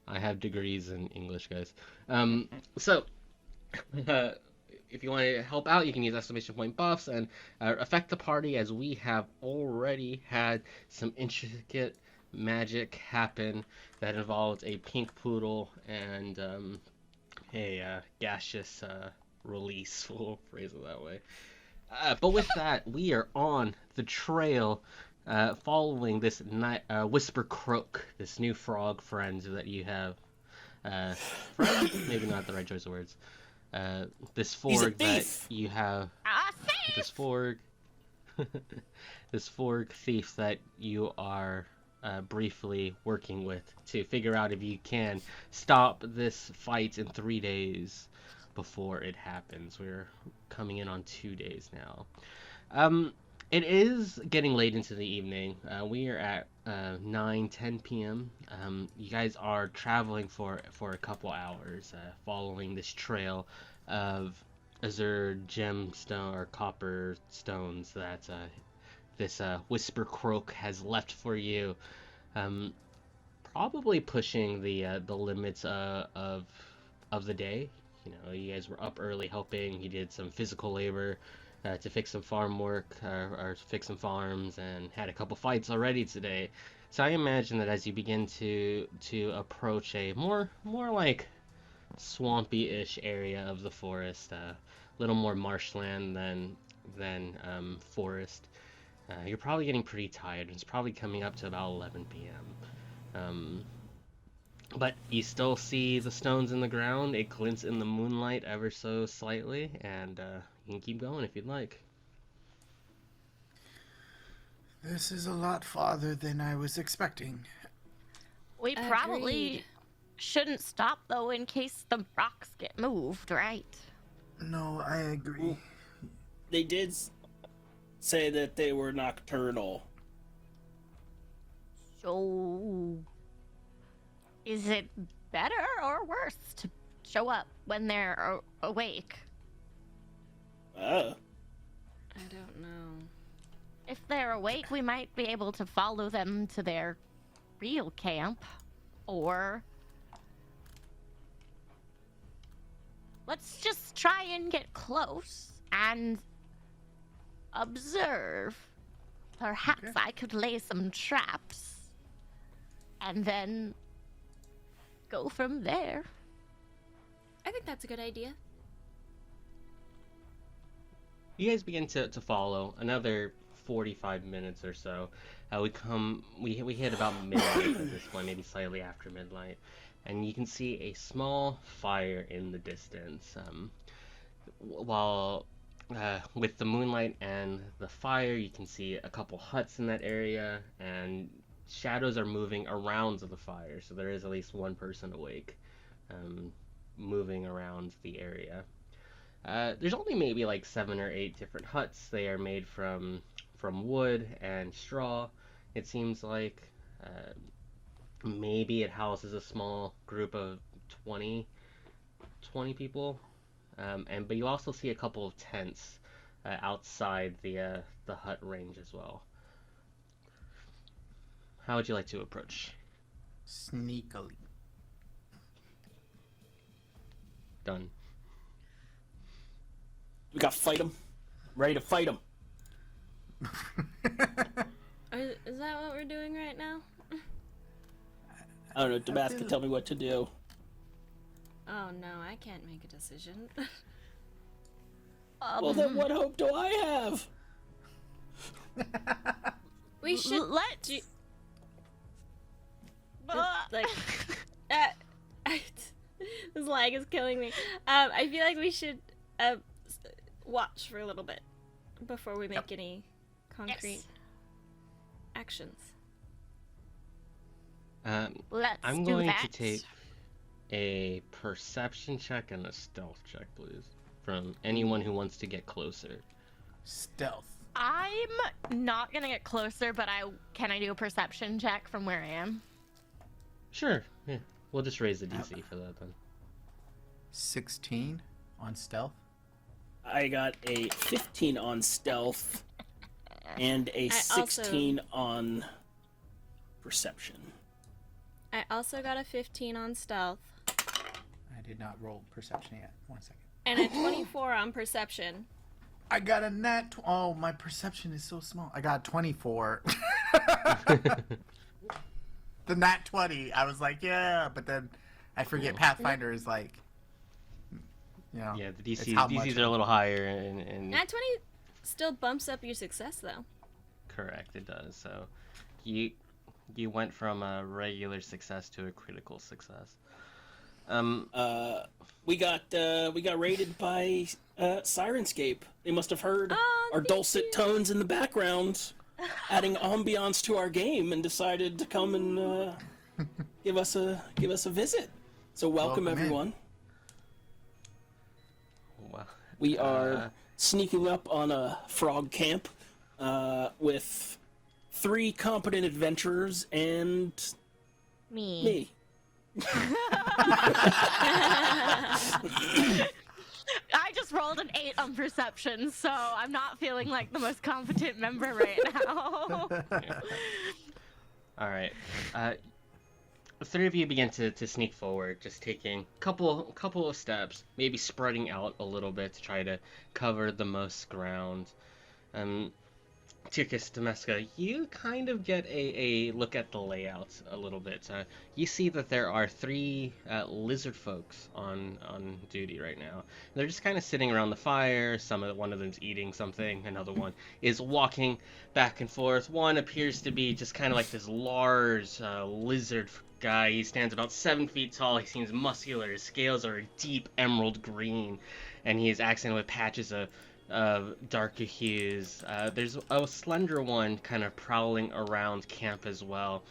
I have degrees in English, guys. So, if you want to help out, you can use exclamation point buffs and affect the party, as we have already had some intricate magic happen that involved a pink poodle and a gaseous release. We'll phrase it that way. But with that, we are on the trail, following this Whisper Croak, this new frog friend that you have. Friend? Maybe not the right choice of words. This forg that you have. This forg. This forg thief that you are briefly working with to figure out if you can stop this fight in 3 days before it happens. We're coming in on 2 days now. It is getting late into the evening. We are at 9-10 p.m. You guys are traveling for a couple hours, following this trail of azure gemstone or copper stones that this Whisper Croak has left for you. Probably pushing the limits of the day. You know, you guys were up early helping. You did some physical labor to fix some farm work or fix some farms, and had a couple fights already today. So I imagine that as you begin to approach a more like swampy-ish area of the forest, a little more marshland than forest, you're probably getting pretty tired. It's probably coming up to about 11 p.m. But you still see the stones in the ground. It glints in the moonlight ever so slightly, and you can keep going if you'd like. This is a lot farther than I was expecting. We probably shouldn't stop, though, in case the rocks get moved, right? No, I agree. They did say that they were nocturnal. So, is it better or worse to show up when they're awake? I don't know. If they're awake, we might be able to follow them to their real camp. Or let's just try and get close and observe. Perhaps I could lay some traps and then go from there. I think that's a good idea. You guys begin to follow another 45 minutes or so. We hit about midnight at this point, maybe slightly after midnight, and you can see a small fire in the distance. While with the moonlight and the fire, you can see a couple huts in that area, and shadows are moving around the fire, so there is at least one person awake, moving around the area. There's only maybe like 7 or 8 different huts. They are made from wood and straw. It seems like maybe it houses a small group of 20 people. But you also see a couple of tents outside the hut range as well. How would you like to approach? Sneakily. Done. We got to fight them. Ready to fight them. Is that what we're doing right now? I don't know. Damascus can tell me what to do. Oh no, I can't make a decision. Well, then what hope do I have? We should let like This lag is killing me. I feel like we should watch for a little bit before we make any concrete actions. Let's I'm do going that. to take a perception check and a stealth check, please, from anyone who wants to get closer. Stealth. I'm not gonna get closer, but can I do a perception check from where I am? Sure. Yeah. We'll just raise the DC for that then. 16 on stealth. I got a 15 on stealth and a 16 on perception. I also got a 15 on stealth. I did not roll perception yet. 1 second. And a 24 on perception. I got a nat. Oh, my perception is so small. I got 24. The nat 20. I was like, yeah, but then I forget Pathfinder is like, you know. Yeah, the DCs are a little higher, and Nat 20 still bumps up your success, though. correct, it does. So, you went from a regular success to a critical success. We got raided by Sirenscape. They must have heard our dulcet tones in the background, adding ambiance to our game, and decided to come and give us a visit. So welcome everyone. Wow. We are sneaking up on a frog camp with 3 competent adventurers and me. I just rolled an 8 on perception, so I'm not feeling like the most competent member right now. All right. The 3 of you begin to sneak forward, just taking a couple of steps, maybe spreading out a little bit to try to cover the most ground. Ticus Domestica, you kind of get a look at the layout a little bit. You see that there are 3 lizard folks on duty right now. They're just kind of sitting around the fire. One of them's eating something. Another one is walking back and forth. One appears to be just kind of like this large lizard guy. He stands about 7 feet tall. He seems muscular. His scales are a deep emerald green, and he is accented with patches of darker hues. There's a slender one kind of prowling around camp as well,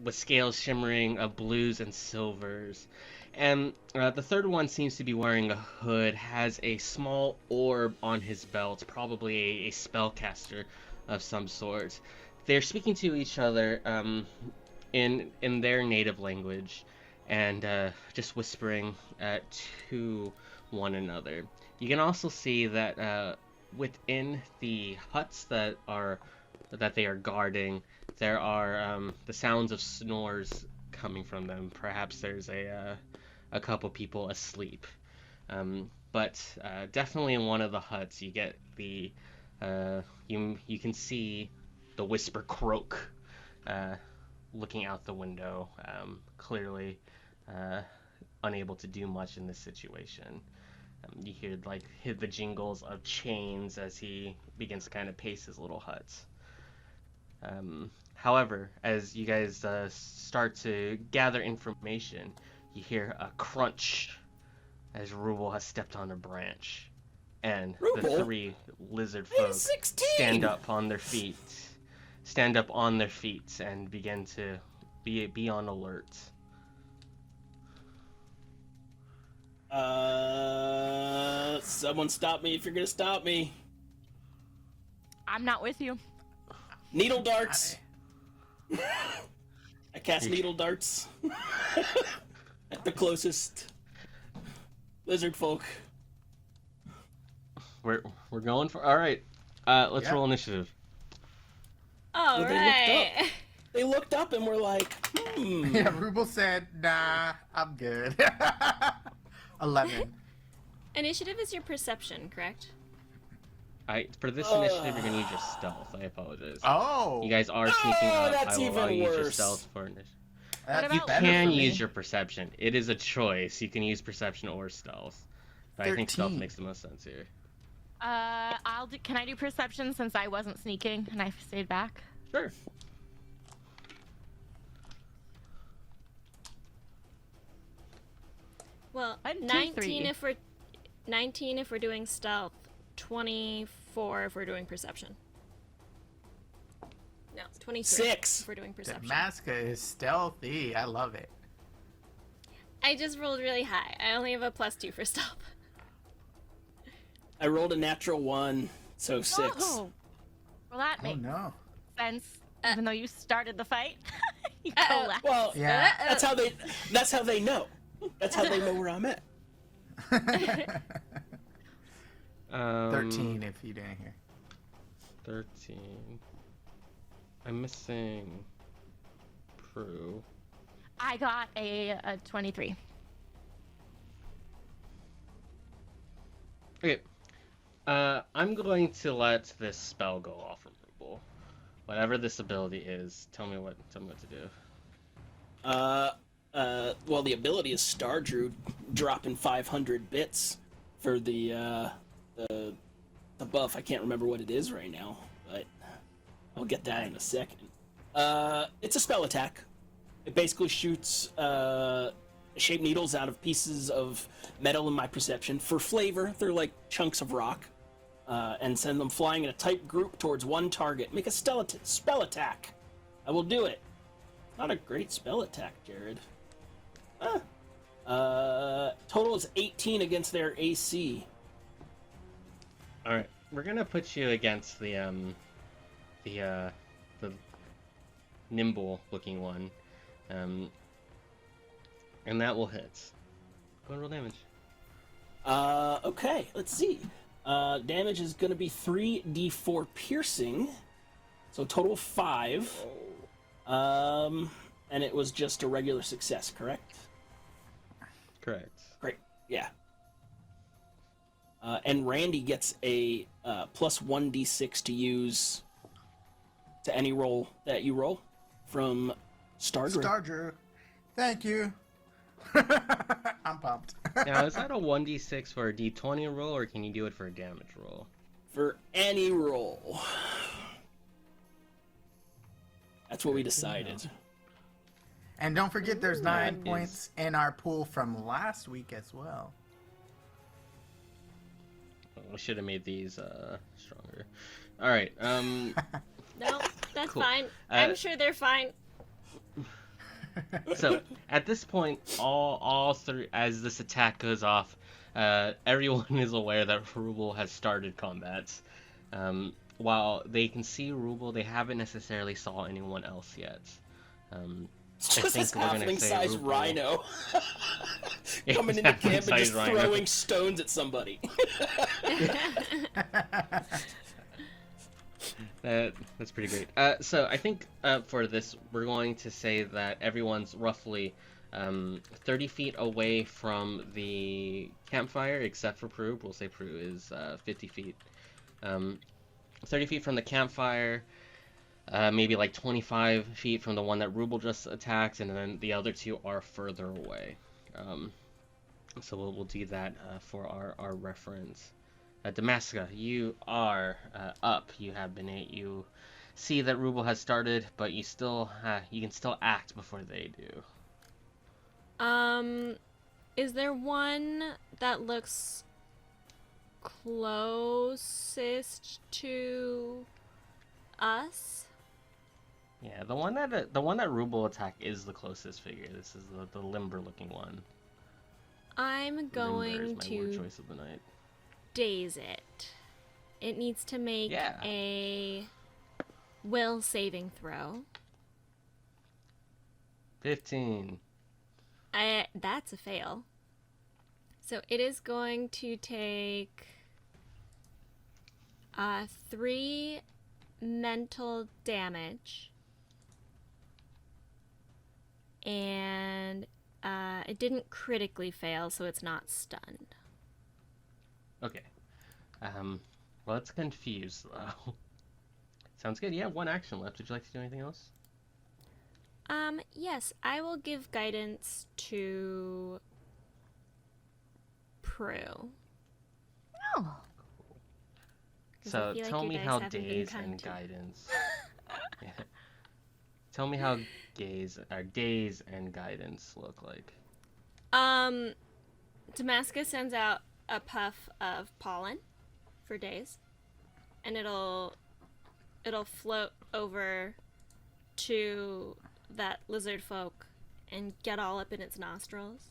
with scales shimmering of blues and silvers. And the third one seems to be wearing a hood, has a small orb on his belt, probably a spellcaster of some sort. They're speaking to each other in their native language, and just whispering to one another. You can also see that within the huts that they are guarding, there are the sounds of snores coming from them. Perhaps there's a couple people asleep. But definitely in one of the huts, you get the you can see the whisper croak, looking out the window, clearly unable to do much in this situation. You hear the jingles of chains as he begins to kind of pace his little huts. However, as you guys start to gather information, you hear a crunch as Rubel has stepped on a branch, and the 3 lizard folks stand up on their feet, and begin to be on alert. Someone stop me if you're gonna stop me. I'm not with you. Needle darts. I cast needle darts at the closest lizard folk. We're going for all right. Let's roll initiative. All right. They looked up and were like, Yeah, Rubel said, "Nah, I'm good." 11. Initiative is your perception, correct? For this initiative, you're gonna use your stealth. I apologize. Oh. You guys are sneaking up. That's I will allow you to use your worse. stealth for initiative. That's You better can for me. use your perception. It is a choice. You can use perception or stealth. But I think stealth 13. makes the most sense here. Can I do perception since I wasn't sneaking and I stayed back? Sure. Well, I'm 19 2-3. if we're 19 if we're doing stealth, 24 if we're doing perception. No, 23 6. if we're doing perception. Damaska is stealthy. I love it. I just rolled really high. I only have a +2 for stealth. I rolled a natural 1, so 6. Oh. Well, that Oh makes no. sense. Even though you started the fight, you Uh-oh. collapsed. Well, Yeah. that's how they know. That's how they know where I'm at. 13 if you didn't hear. 13. I'm missing Prue. I got a 23. Okay. I'm going to let this spell go off from Ruble. Whatever this ability is, tell me what to do. Well, the ability is Star Drew, dropping 500 bits for the buff. I can't remember what it is right now, but I'll get that in a second. It's a spell attack. It basically shoots shape needles out of pieces of metal in my perception. For flavor, they're like chunks of rock, and send them flying in a tight group towards one target. Make a spell attack. I will do it. Not a great spell attack, Jared. Total is 18 against their AC. All right, we're gonna put you against the nimble-looking one, and that will hit. Go and roll damage. Okay, let's see. Damage is gonna be 3d4 piercing, so total 5. And it was just a regular success, correct? Correct. Great, yeah. And Randy gets a plus 1d6 to use to any roll that you roll from Stardrew. Stardrew. Thank you. I'm pumped. Now, is that a 1d6 for a d20 roll, or can you do it for a damage roll? For any roll. That's what we decided. And don't forget, there's 9 is- points in our pool from last week as well. We should have made these stronger. All right. No, that's Cool. fine. I'm sure they're fine. So at this point, all three, as this attack goes off, everyone is aware that Rubel has started combat. While they can see Rubel, they haven't necessarily saw anyone else yet. It's I just think this we're gonna say halfling-sized Rubel. rhino Yeah, coming into camp and halfling-sized just rhino. throwing stones at somebody. That's pretty great. So I think for this, we're going to say that everyone's roughly 30 feet away from the campfire, except for Prue. We'll say Prue is 50 feet. 30 feet from the campfire, maybe like 25 feet from the one that Rubel just attacked, and then the other two are further away. So we'll do that for our reference. Damaska, you are up. You see that Rubel has started, but you can still act before they do. Is there one that looks closest to us? Yeah, the one that Rubel attacked is the closest figure. This is the limber-looking one. I'm Limber going is my word to choice of the night. daze it. It needs to make a will saving throw. 15. That's a fail. So it is going to take 3 mental damage. And it didn't critically fail, so it's not stunned. Okay. Well, it's confused, though. Sounds good. You have 1 action left. Would you like to do anything else? Yes, I will give guidance to Prue. Oh. So feel like tell your me dice how haven't been daze kind and to you. guidance. Yeah. Tell me how daze and guidance look like. Damascus sends out a puff of pollen for days, and it'll float over to that lizard folk and get all up in its nostrils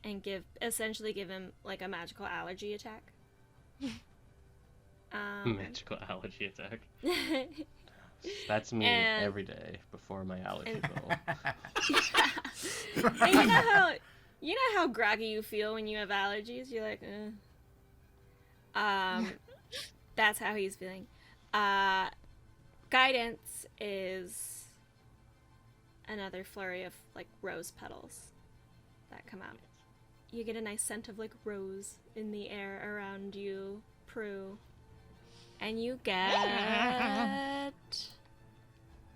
and essentially give him like a magical allergy attack. Magical allergy attack. That's me every day before my allergy roll. And you know how groggy you feel when you have allergies? You're like, that's how he's feeling. Guidance is another flurry of like rose petals that come out. You get a nice scent of like rose in the air around you, Prue. And you get...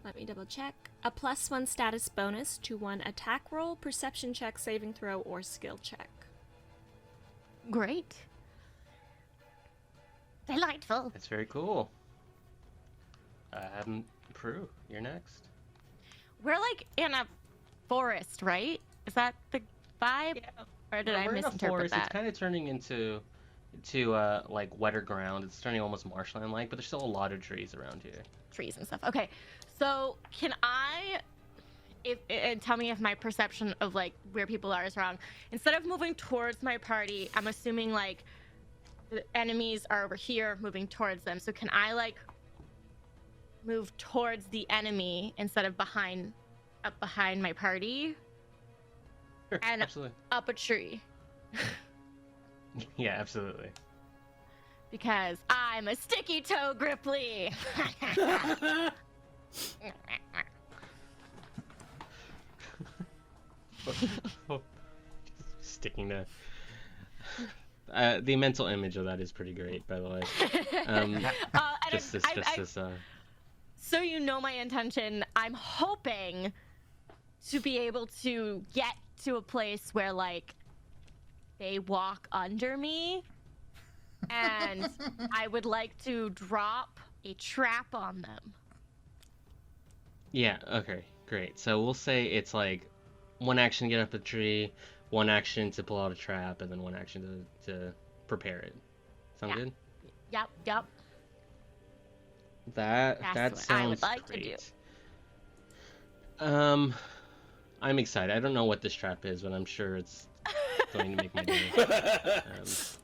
Let me double check. A +1 status bonus to one attack roll, perception check, saving throw, or skill check. Great. Delightful. That's very cool. Prue, you're next. We're like in a forest, right? Is that the vibe? Yeah. Or did I We're in a misinterpret forest. that? It's kind of turning into like wetter ground. It's turning almost marshland-like, but there's still a lot of trees around here. Trees and stuff. Okay, so can I, and tell me if my perception of like where people are is wrong. Instead of moving towards my party, I'm assuming like the enemies are over here, moving towards them. So can I like move towards the enemy instead of up behind my party? Sure, and absolutely. Up a tree. Yeah, absolutely. Because I'm a sticky toe Gripply. Sticking to the mental image of that is pretty great, by the way. So you know my intention. I'm hoping to be able to get to a place where like they walk under me, and I would like to drop a trap on them. Yeah, okay, great. So we'll say it's like one action to get up a tree, one action to pull out a trap, and then one action to prepare it. Sound good? Yep. That That's sounds what I would like great. to do. I'm excited. I don't know what this trap is, but I'm sure it's going to make my day. It's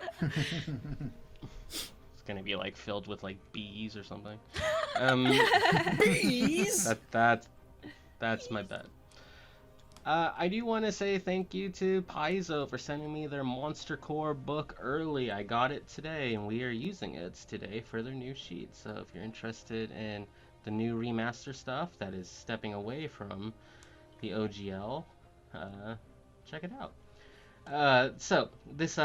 gonna be like filled with like bees or something. Bees? That's my bet. I do want to say thank you to Paizo for sending me their Monster Core book early. I got it today, and we are using it today for their new sheet. So if you're interested in the new remaster stuff that is stepping away from the OGL, check it out. So this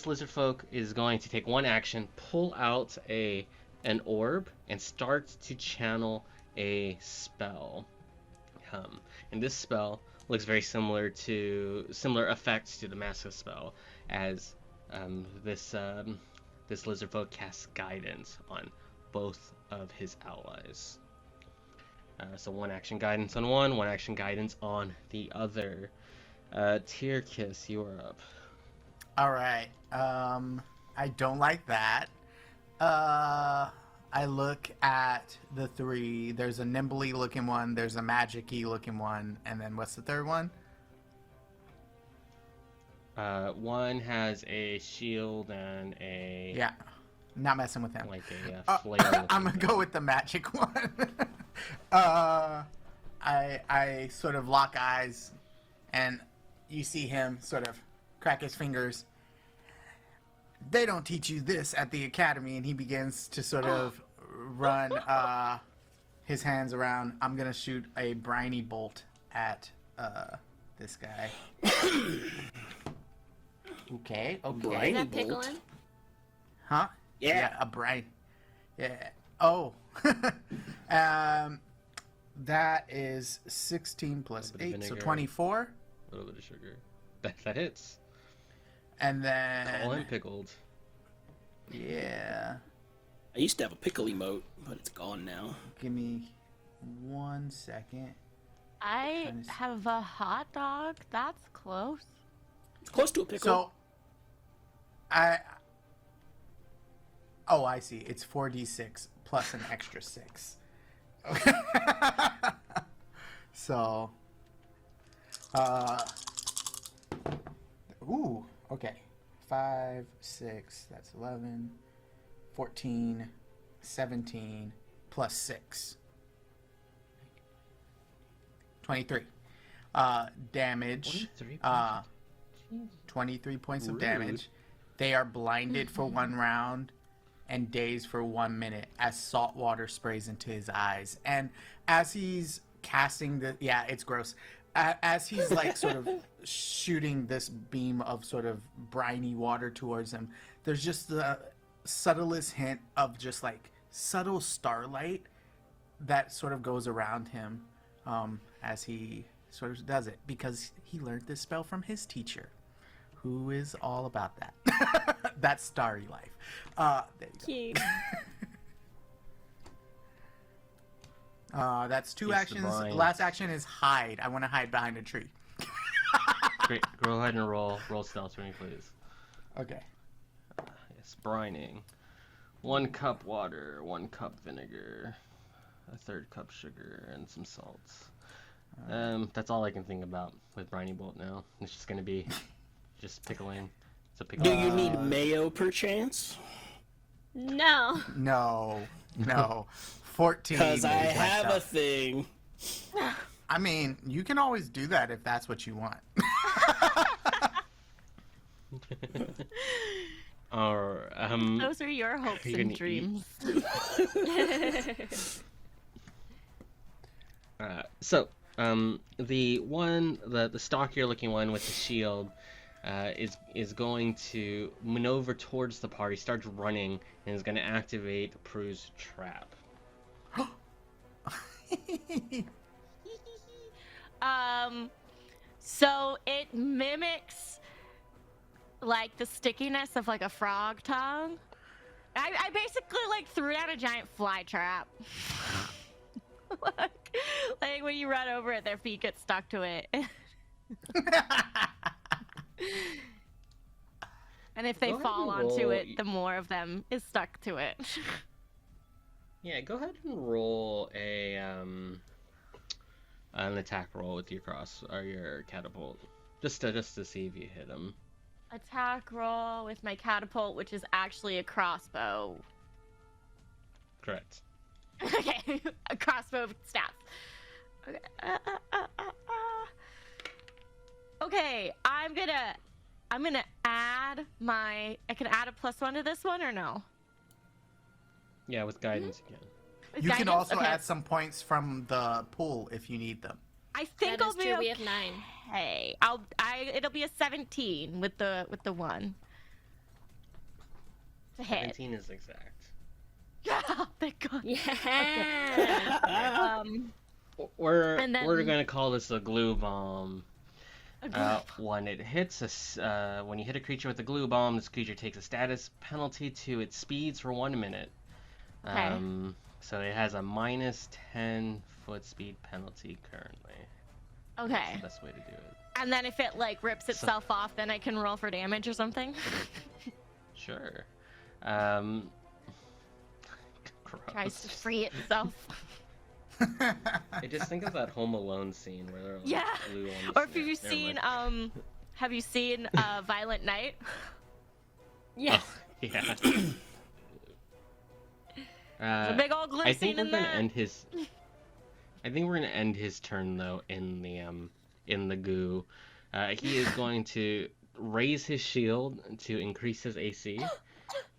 lizard folk is going to take one action, pull out an orb, and start to channel a spell. And this spell looks very similar effects to the massive spell, as this lizard folk casts guidance on both of his allies. So one action guidance on one action guidance on the other. Tyrkis, you are up. All right. I don't like that. I look at the three. There's a nimbly looking one, there's a magic-y looking one, and then what's the third one? One has a shield and a... Yeah, not messing with him. Like a flail. I'm gonna go with the magic one. I sort of lock eyes, and you see him sort of crack his fingers. They don't teach you this at the academy, and he begins to sort of run his hands around. I'm gonna shoot a briny bolt at this guy. Okay. Briny Is that bolt? pickling? Huh? Yeah. A brine. Yeah. Oh. That is 16 plus 8, so 24. A little bit of sugar. That hits. And then... Call him pickled. Yeah. I used to have a pickle emote, but it's gone now. Give me 1 second. I have a hot dog. That's close. It's close to a pickle. So, I see. It's 4d6 plus an extra 6. Okay. So, okay. 5, 6, that's 11, 14, 17, plus 6. 23. Damage. 23 points of damage. They are blinded for 1 round and dazed for 1 minute as salt water sprays into his eyes. And as he's casting it's gross. As he's like sort of shooting this beam of sort of briny water towards him, there's just the subtlest hint of just like subtle starlight that sort of goes around him as he sort of does it, because he learned this spell from his teacher, who is all about that. That starry life. There you go. That's 2 actions. Last action is hide. I want to hide behind a tree. Great. Go ahead and roll stealth for me, please. Okay. Yes, brining. 1 cup water, 1 cup vinegar, a 1/3 cup sugar, and some salts. That's all I can think about with briny bolt now. It's just gonna be just pickling. So pickle. Do you need mayo perchance? No. No. 14. Because I have a thing. I mean, you can always do that if that's what you want. Those are your hopes and dreams. The stockier looking one with the shield is going to maneuver towards the party, starts running, and is going to activate Prue's trap. So it mimics like the stickiness of like a frog tongue. I basically like threw down a giant fly trap. like when you run over it, their feet get stuck to it. And if they fall onto it, the more of them is stuck to it. Yeah, go ahead and roll an attack roll with your cross or your catapult, just to see if you hit him. Attack roll with my catapult, which is actually a crossbow. Correct. Okay, a crossbow stats. Okay. Okay, I'm gonna add my. I can add a +1 to this one or no? Yeah, with guidance you can. You can also add some points from the pool if you need them. I think That I'll is be true. okay. We have 9. Hey, it'll be a 17 with the 1. To hit. 17 is exact. Yeah, thank God. Yeah. We're gonna call this a glue bomb. When it hits when you hit a creature with a glue bomb, this creature takes a status penalty to its speeds for 1 minute. Okay. So it has a -10 foot speed penalty currently. Okay. That's the best way to do it. And then if it like rips itself off, then I can roll for damage or something. Sure. Tries to free itself. I just think of that Home Alone scene where they're like glue on the Or if you've seen have you seen Violent Night? Yeah. Yeah. A big old glue scene in there. I think we're gonna end his turn though in the goo. He is going to raise his shield to increase his AC,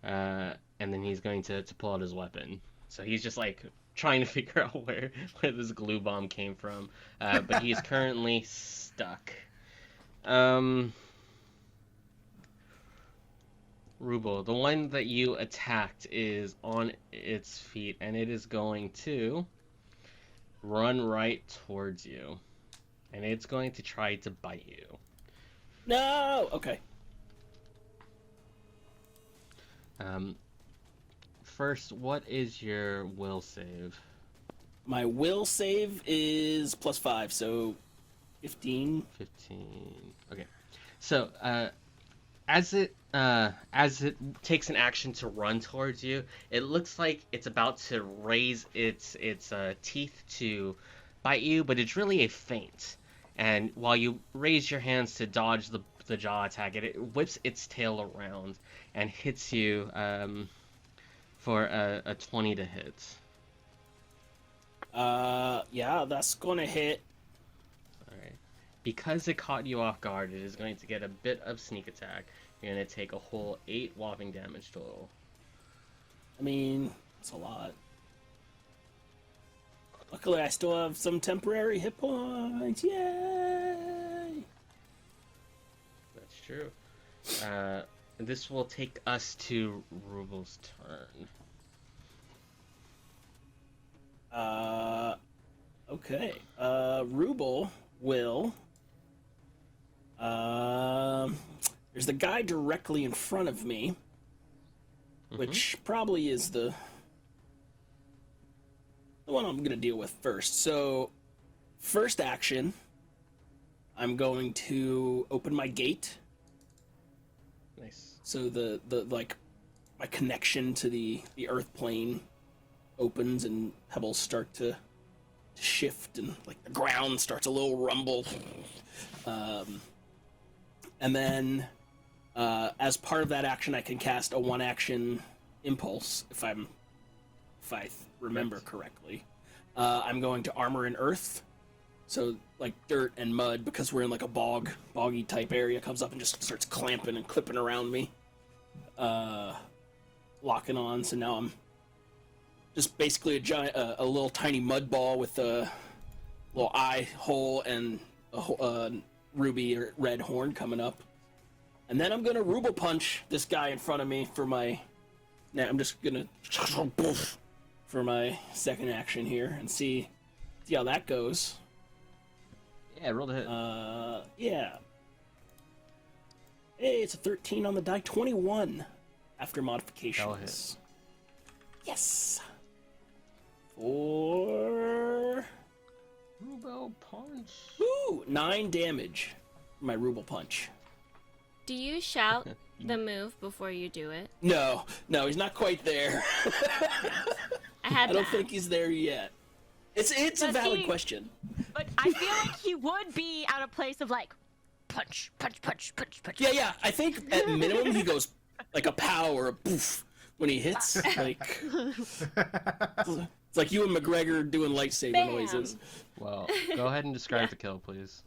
and then he's going to pull out his weapon. So he's just like trying to figure out where this glue bomb came from, but he is currently stuck. Rubo, the one that you attacked is on its feet, and it is going to run right towards you, and it's going to try to bite you. No! Okay. First, what is your will save? My will save is +5, so 15. 15. Okay. So, as it takes an action to run towards you, it looks like it's about to raise its teeth to bite you, but it's really a feint. And while you raise your hands to dodge the jaw attack, it whips its tail around and hits you for a 20 to hit. Yeah, that's gonna hit. Alright. Because it caught you off guard, it is going to get a bit of sneak attack. You're going to take a whole 8 whopping damage total. I mean, that's a lot. Luckily, I still have some temporary hit points. Yay! That's true. This will take us to Rubel's turn. Okay. Rubel will... there's the guy directly in front of me, which probably is the one I'm going to deal with first. So, first action, I'm going to open my gate. Nice. So the like my connection to the earth plane opens and pebbles start to shift and like the ground starts a little rumble. And then as part of that action, I can cast a one-action impulse if I remember correctly. I'm going to armor in earth, so like dirt and mud, because we're in like a boggy type area, comes up and just starts clamping and clipping around me, locking on. So now I'm just basically a little tiny mud ball with a little eye hole and a ruby or red horn coming up. And then I'm gonna Rubel punch this guy in front of me for my... Now I'm just gonna... for my second action here and see how that goes. Yeah, roll the hit. Yeah. Hey, it's a 13 on the die. 21 after modifications. That'll hit. Yes! For... Rubel punch. Ooh, 9 damage for my Rubel punch. Do you shout the move before you do it? No, he's not quite there. I don't think he's there yet. It's a valid question. But I feel like he would be at a place of like, punch. Yeah. I think at minimum he goes like a pow or a poof when he hits. Like it's like you and McGregor doing lightsaber noises. Well, go ahead and describe the kill, please.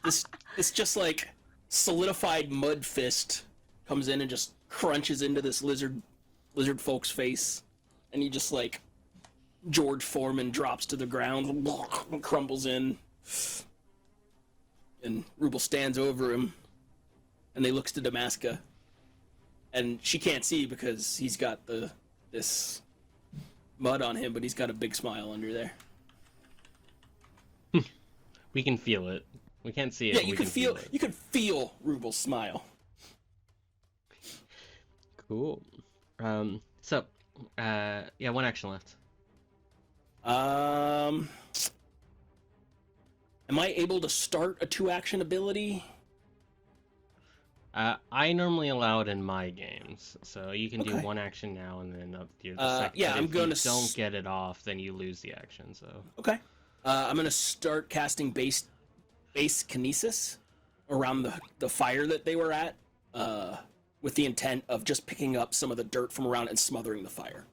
This just like solidified mud fist comes in and just crunches into this lizard folk's face, and he just like George Foreman drops to the ground and crumbles in, and Rubel stands over him, and they looks to Damaska, and she can't see because he's got this mud on him, but he's got a big smile under there. We can feel it. We can't see it. Yeah, you can feel Rubel's smile. Cool. So, one action left. Am I able to start a 2-action ability? I normally allow it in my games, so you can do one action now and then up the second. Yeah, I'm going to. If you don't get it off, then you lose the action. So. Okay. I'm gonna start casting base kinesis around the fire that they were at, with the intent of just picking up some of the dirt from around and smothering the fire.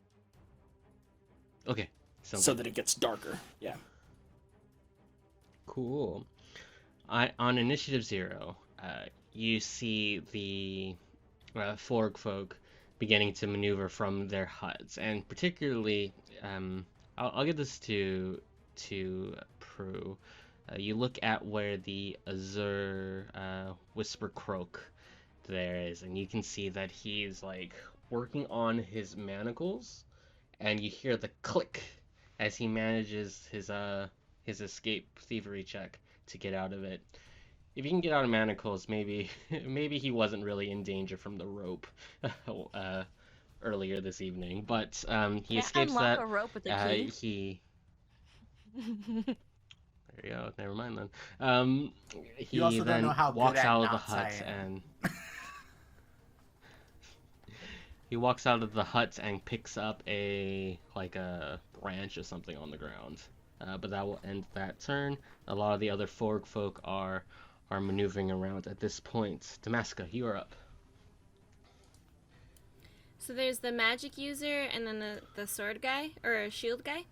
Okay. So that it gets darker. Yeah. Cool. On initiative 0, you see the Forg folk beginning to maneuver from their huts, and particularly, I'll give this to Prue. You look at where the Azure Whisper Croak there is, and you can see that he's like working on his manacles, and you hear the click as he manages his escape thievery check to get out of it. If you can get out of manacles, maybe he wasn't really in danger from the rope earlier this evening, but he escapes that. A rope with a key. There there you go. Never mind then. He You also don't then know how good walks at out of the knots I hut am. and he walks out of the hut and picks up a branch or something on the ground. But that will end that turn. A lot of the other Forg folk are maneuvering around at this point. Damaska, you are up. So there's the magic user and then the sword guy or a shield guy.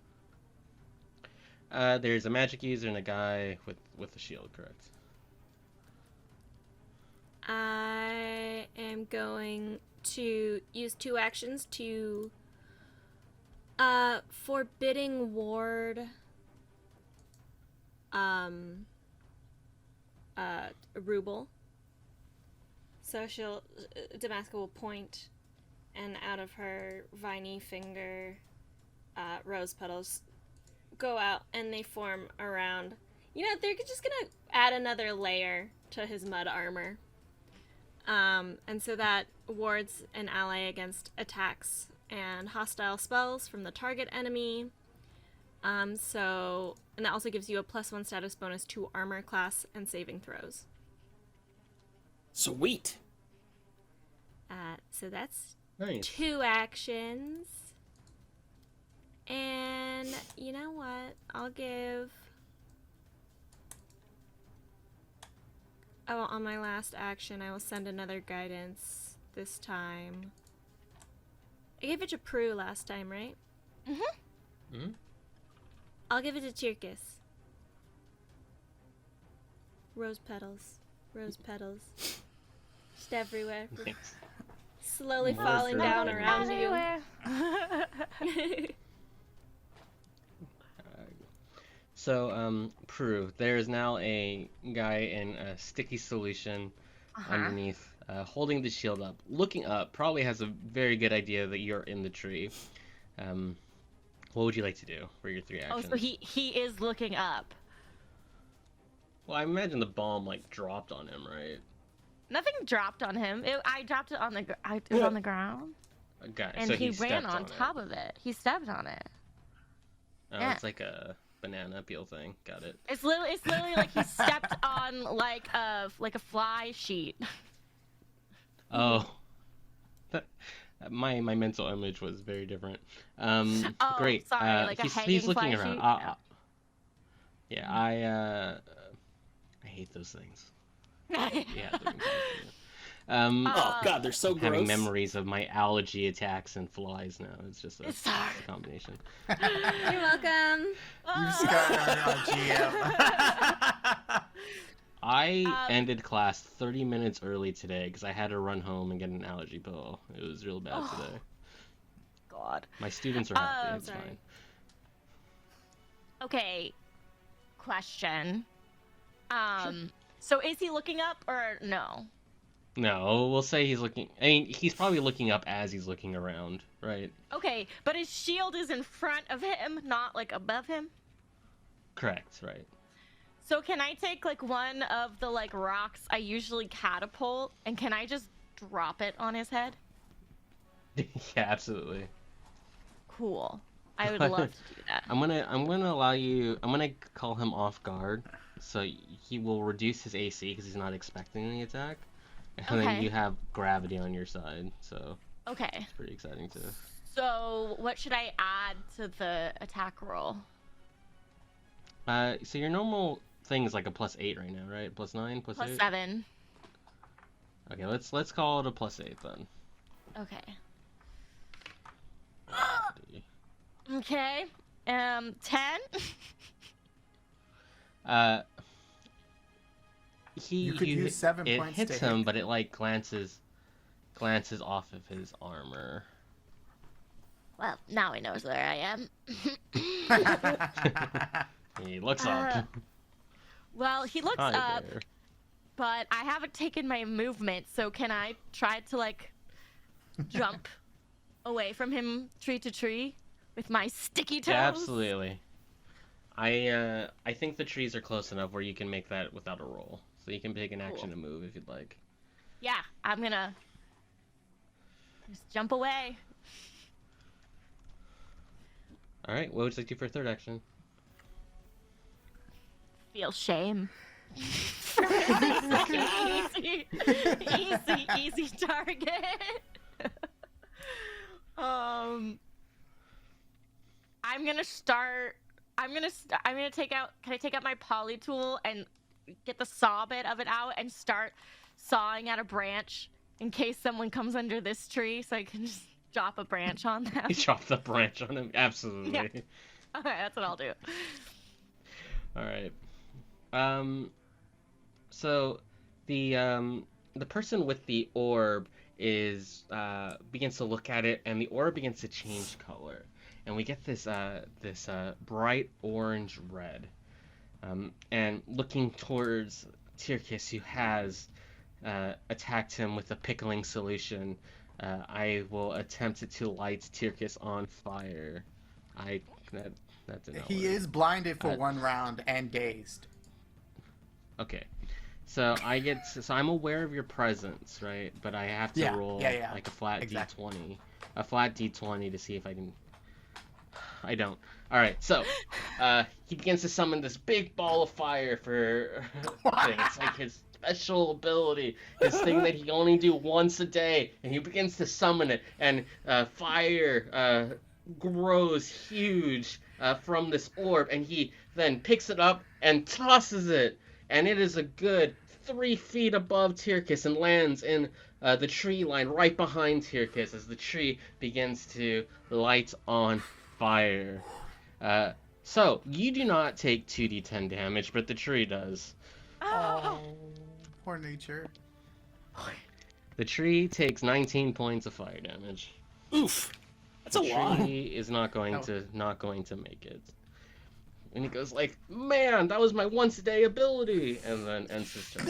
There's a magic user and a guy with a shield, correct? I am going to use 2 actions to forbidding ward Ruble. So Damaska will point, and out of her viney finger, rose petals go out, and they form around. They're just gonna add another layer to his mud armor. And so that wards an ally against attacks and hostile spells from the target enemy. And that also gives you a +1 status bonus to armor class and saving throws. Sweet. So that's Nice. 2 actions. And you know what? I'll give... Oh, on my last action, I will send another guidance this time. I gave it to Prue last time, right? Mm-hmm. Hmm? I'll give it to Tirkus. Rose petals. Rose petals. Just everywhere. Thanks. Slowly More falling for down everyone. around you. Everywhere. So, Prue, there's now a guy in a sticky solution underneath, holding the shield up, looking up, probably has a very good idea that you're in the tree. What would you like to do for your 3 actions? Oh, so he is looking up. Well, I imagine the bomb, dropped on him, right? Nothing dropped on him. I dropped it on the it was on the ground, Okay, and so he ran stepped on top of it. He stepped on it. Oh, yeah. it's like a banana peel thing. Got it. It's literally like he stepped on like a fly sheet. Oh. My mental image was very different. Oh, Great. sorry, like a hanging he's looking fly around. sheet? No. Yeah, I hate those things. Yeah. Oh god, they're so I'm having gross. memories of my allergy attacks and flies now. It's just a combination. You're welcome. You scarred our GM. I ended class 30 minutes early today because I had to run home and get an allergy pill. It was real bad today. God. My students are happy. It's sorry. fine. Okay. Question. So is he looking up or no? No, we'll say he's looking. I mean, he's probably looking up as he's looking around, right? Okay, but his shield is in front of him, not like above him. Correct, right. So can I take like one of the like rocks I usually catapult, and can I just drop it on his head? Yeah, absolutely. Cool. I would love to do that. I'm gonna allow you. I'm gonna call him off guard, so he will reduce his AC because he's not expecting the attack, and then Okay. you have gravity on your side, so Okay. it's pretty exciting too. So what should I add to the attack roll? So your normal thing is like a +8 right now, right? +9, +8. +7. Okay, let's call it a +8 then. Okay. Okay. 10. You could use 7 it points hits to him, hit. but it like glances off of his armor. Well, now he knows where I am. He looks up. Well, he looks Hi up, there. but I haven't taken my movement, so can I try to like jump away from him tree to tree with my sticky toes? Yeah, absolutely. I think the trees are close enough where you can make that without a roll, so you can take an action to move if you'd like. Yeah, I'm gonna just jump away. All right, what would you like to do for a third action? feel shame. easy target. I'm gonna take out. Can I take out my poly tool and get the saw bit of it out and start sawing at a branch in case someone comes under this tree, so I can just drop a branch on them. You drop the branch on him. Absolutely. Yeah. Okay, that's what I'll do. All right. So the person with the orb begins to look at it, and the orb begins to change color, and we get this bright orange red. And looking towards Tyrkis, who has attacked him with a pickling solution, I will attempt to light Tyrkis on fire. That did not He work. is blinded for 1 round and dazed. Okay. So I'm aware of your presence, right? But I have to roll like a flat d20. A flat d20 to see if I can... I don't. Alright, so he begins to summon this big ball of fire for thing. It's like his special ability, his thing that he only do once a day, and he begins to summon it, and fire grows huge from this orb, and he then picks it up and tosses it, and it is a good 3 feet above Tyrkis and lands in the tree line right behind Tyrkis as the tree begins to light on fire. So you do not take 2d10 damage, but the tree does. Oh, poor nature. The tree takes 19 points of fire damage. Oof, that's a lot. The tree is not going to make it. And he goes like, "Man, that was my once a day ability," and then ends his turn.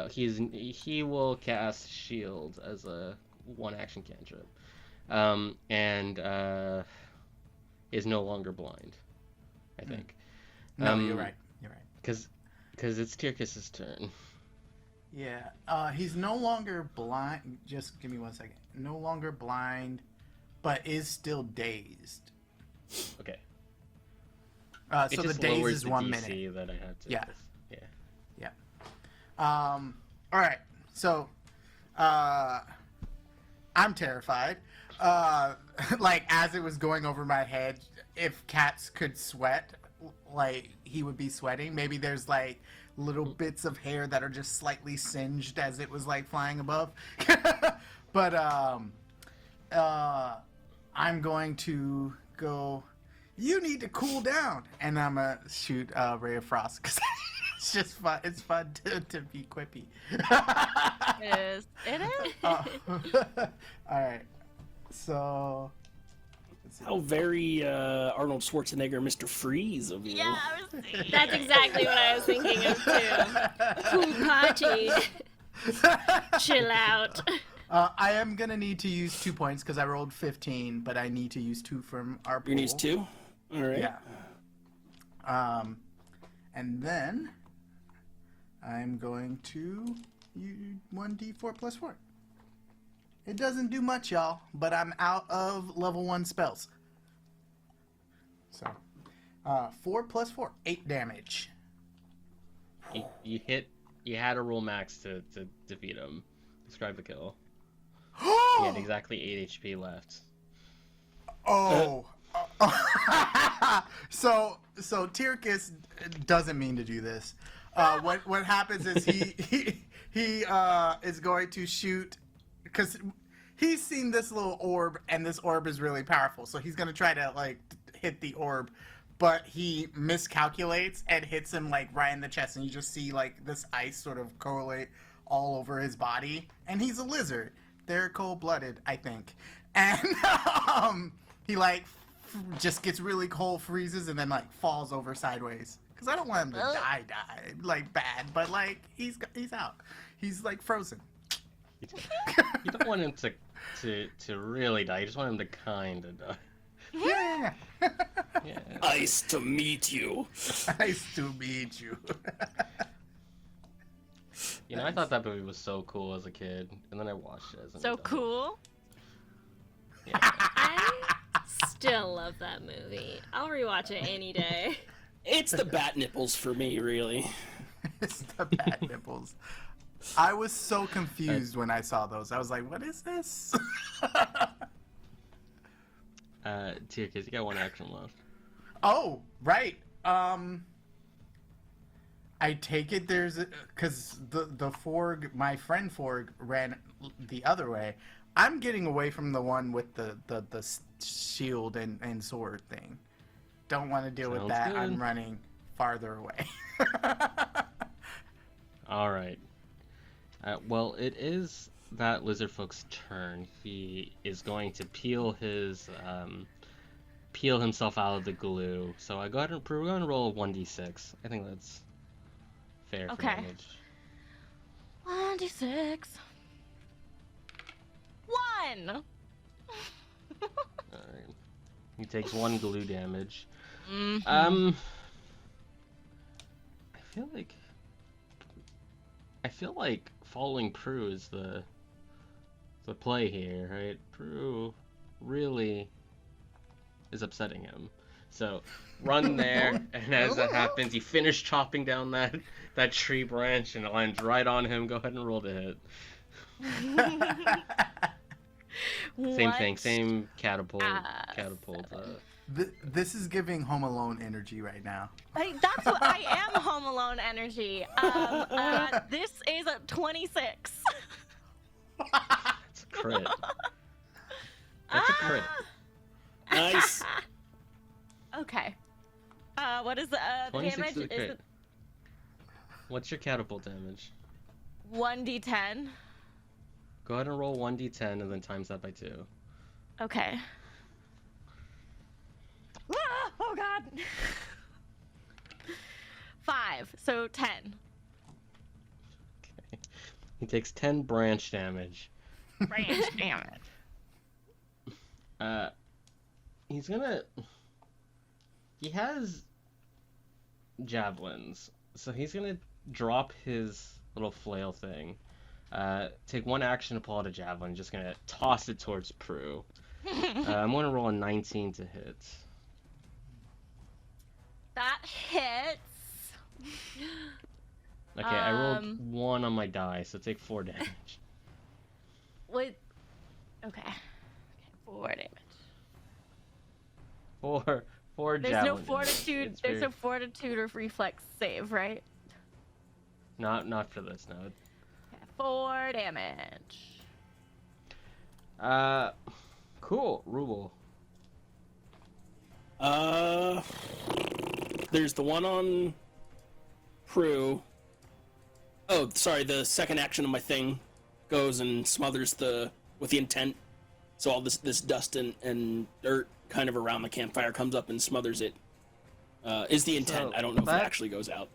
He will cast shield as a 1-action cantrip, and is no longer blind, I think. No, you're right. You're right. Because it's Tyrkis' turn. Yeah. He's no longer blind. Just give me 1 second. No longer blind, but is still dazed. Okay. So the daze is the 1 DC minute. that I had to. Yeah. Yeah. All right. So, I'm terrified. Like as it was going over my head, if cats could sweat, like he would be sweating. Maybe there's like little bits of hair that are just slightly singed as it was like flying above. But I'm going to go. You need to cool down, and I'm gonna shoot Ray of Frost because it's just fun. It's fun to be quippy. It is. All right. So. How very Arnold Schwarzenegger, Mr. Freeze of you. Yeah, I was thinking. That's exactly what I was thinking of too. Pool party. Chill out. I am gonna need to use 2 points because I rolled 15, but I need to use 2 from our pool. You need 2? All right. Yeah. And then I'm going to use 1d4 plus 4. It doesn't do much, y'all, but I'm out of level 1 spells. So, 4 plus 4, 8 damage. You had to roll max to defeat him. Describe the kill. He had exactly 8 HP left. Oh. So Tyrkis doesn't mean to do this. What happens is he is going to shoot, because he's seen this little orb, and this orb is really powerful. So he's gonna try to like hit the orb, but he miscalculates and hits him like right in the chest, and you just see like this ice sort of correlate all over his body. And he's a lizard. They're cold-blooded, I think. And he like just gets really cold, freezes, and then like falls over sideways. Because I don't want him to die like bad, but like he's out. He's like frozen. You don't want him to really die. You just want him to kind of die. Yeah. Yeah. Nice to meet you. Nice to meet you. You know, I thought that movie was so cool as a kid, and then I watched it as an So adult. cool. Yeah. I still love that movie. I'll rewatch it any day. It's the bat nipples for me, really. It's the bat nipples. I was so confused when I saw those. I was like, what is this? Tier Kids, you got one action left. Oh, right. I take it there's because the Forg, my friend Forg, ran the other way. I'm getting away from the one with the shield and sword thing. Don't want to deal with that. Good. I'm running farther away. All right. Well, it is that lizard folk's turn. He is going to peel himself out of the glue. So we're going to roll 1d6. I think that's fair for damage. 1d6. 1. All right. He takes 1 glue damage. Mm-hmm. I feel like following Prue is the play here, right? Prue really is upsetting him. So run there, and as that happens, you finish chopping down that tree branch, and it lands right on him. Go ahead and roll to hit. Same thing, same catapult. This is giving Home Alone energy right now. That's what I am. Home Alone energy. This is a 26. That's a crit. That's a crit. Nice. Okay. What is the 26 damage? is a crit. Is it What's your catapult damage? 1d10? Go ahead and roll 1d10 and then times that by 2. Okay. Ah, oh god. 5, so 10. Okay. He takes 10 branch damage. Branch damage. He has javelins, so he's gonna drop his little flail thing. Take 1 action to pull out a javelin. Just gonna toss it towards Prue. I'm gonna roll a 19 to hit. That hits. Okay, I rolled 1 on my die, so take 4 damage. Wait. Okay. 4 damage. 4 There's javelin no damage. fortitude. It's There's very- no fortitude or reflex save, right? Not for this, no. Okay, 4 damage. Cool. Rubel. There's the one on Prue. Oh, sorry, the second action of my thing goes and smothers with the intent. So all this dust and dirt kind of around the campfire comes up and smothers it. Is the intent. I don't know if it actually goes out.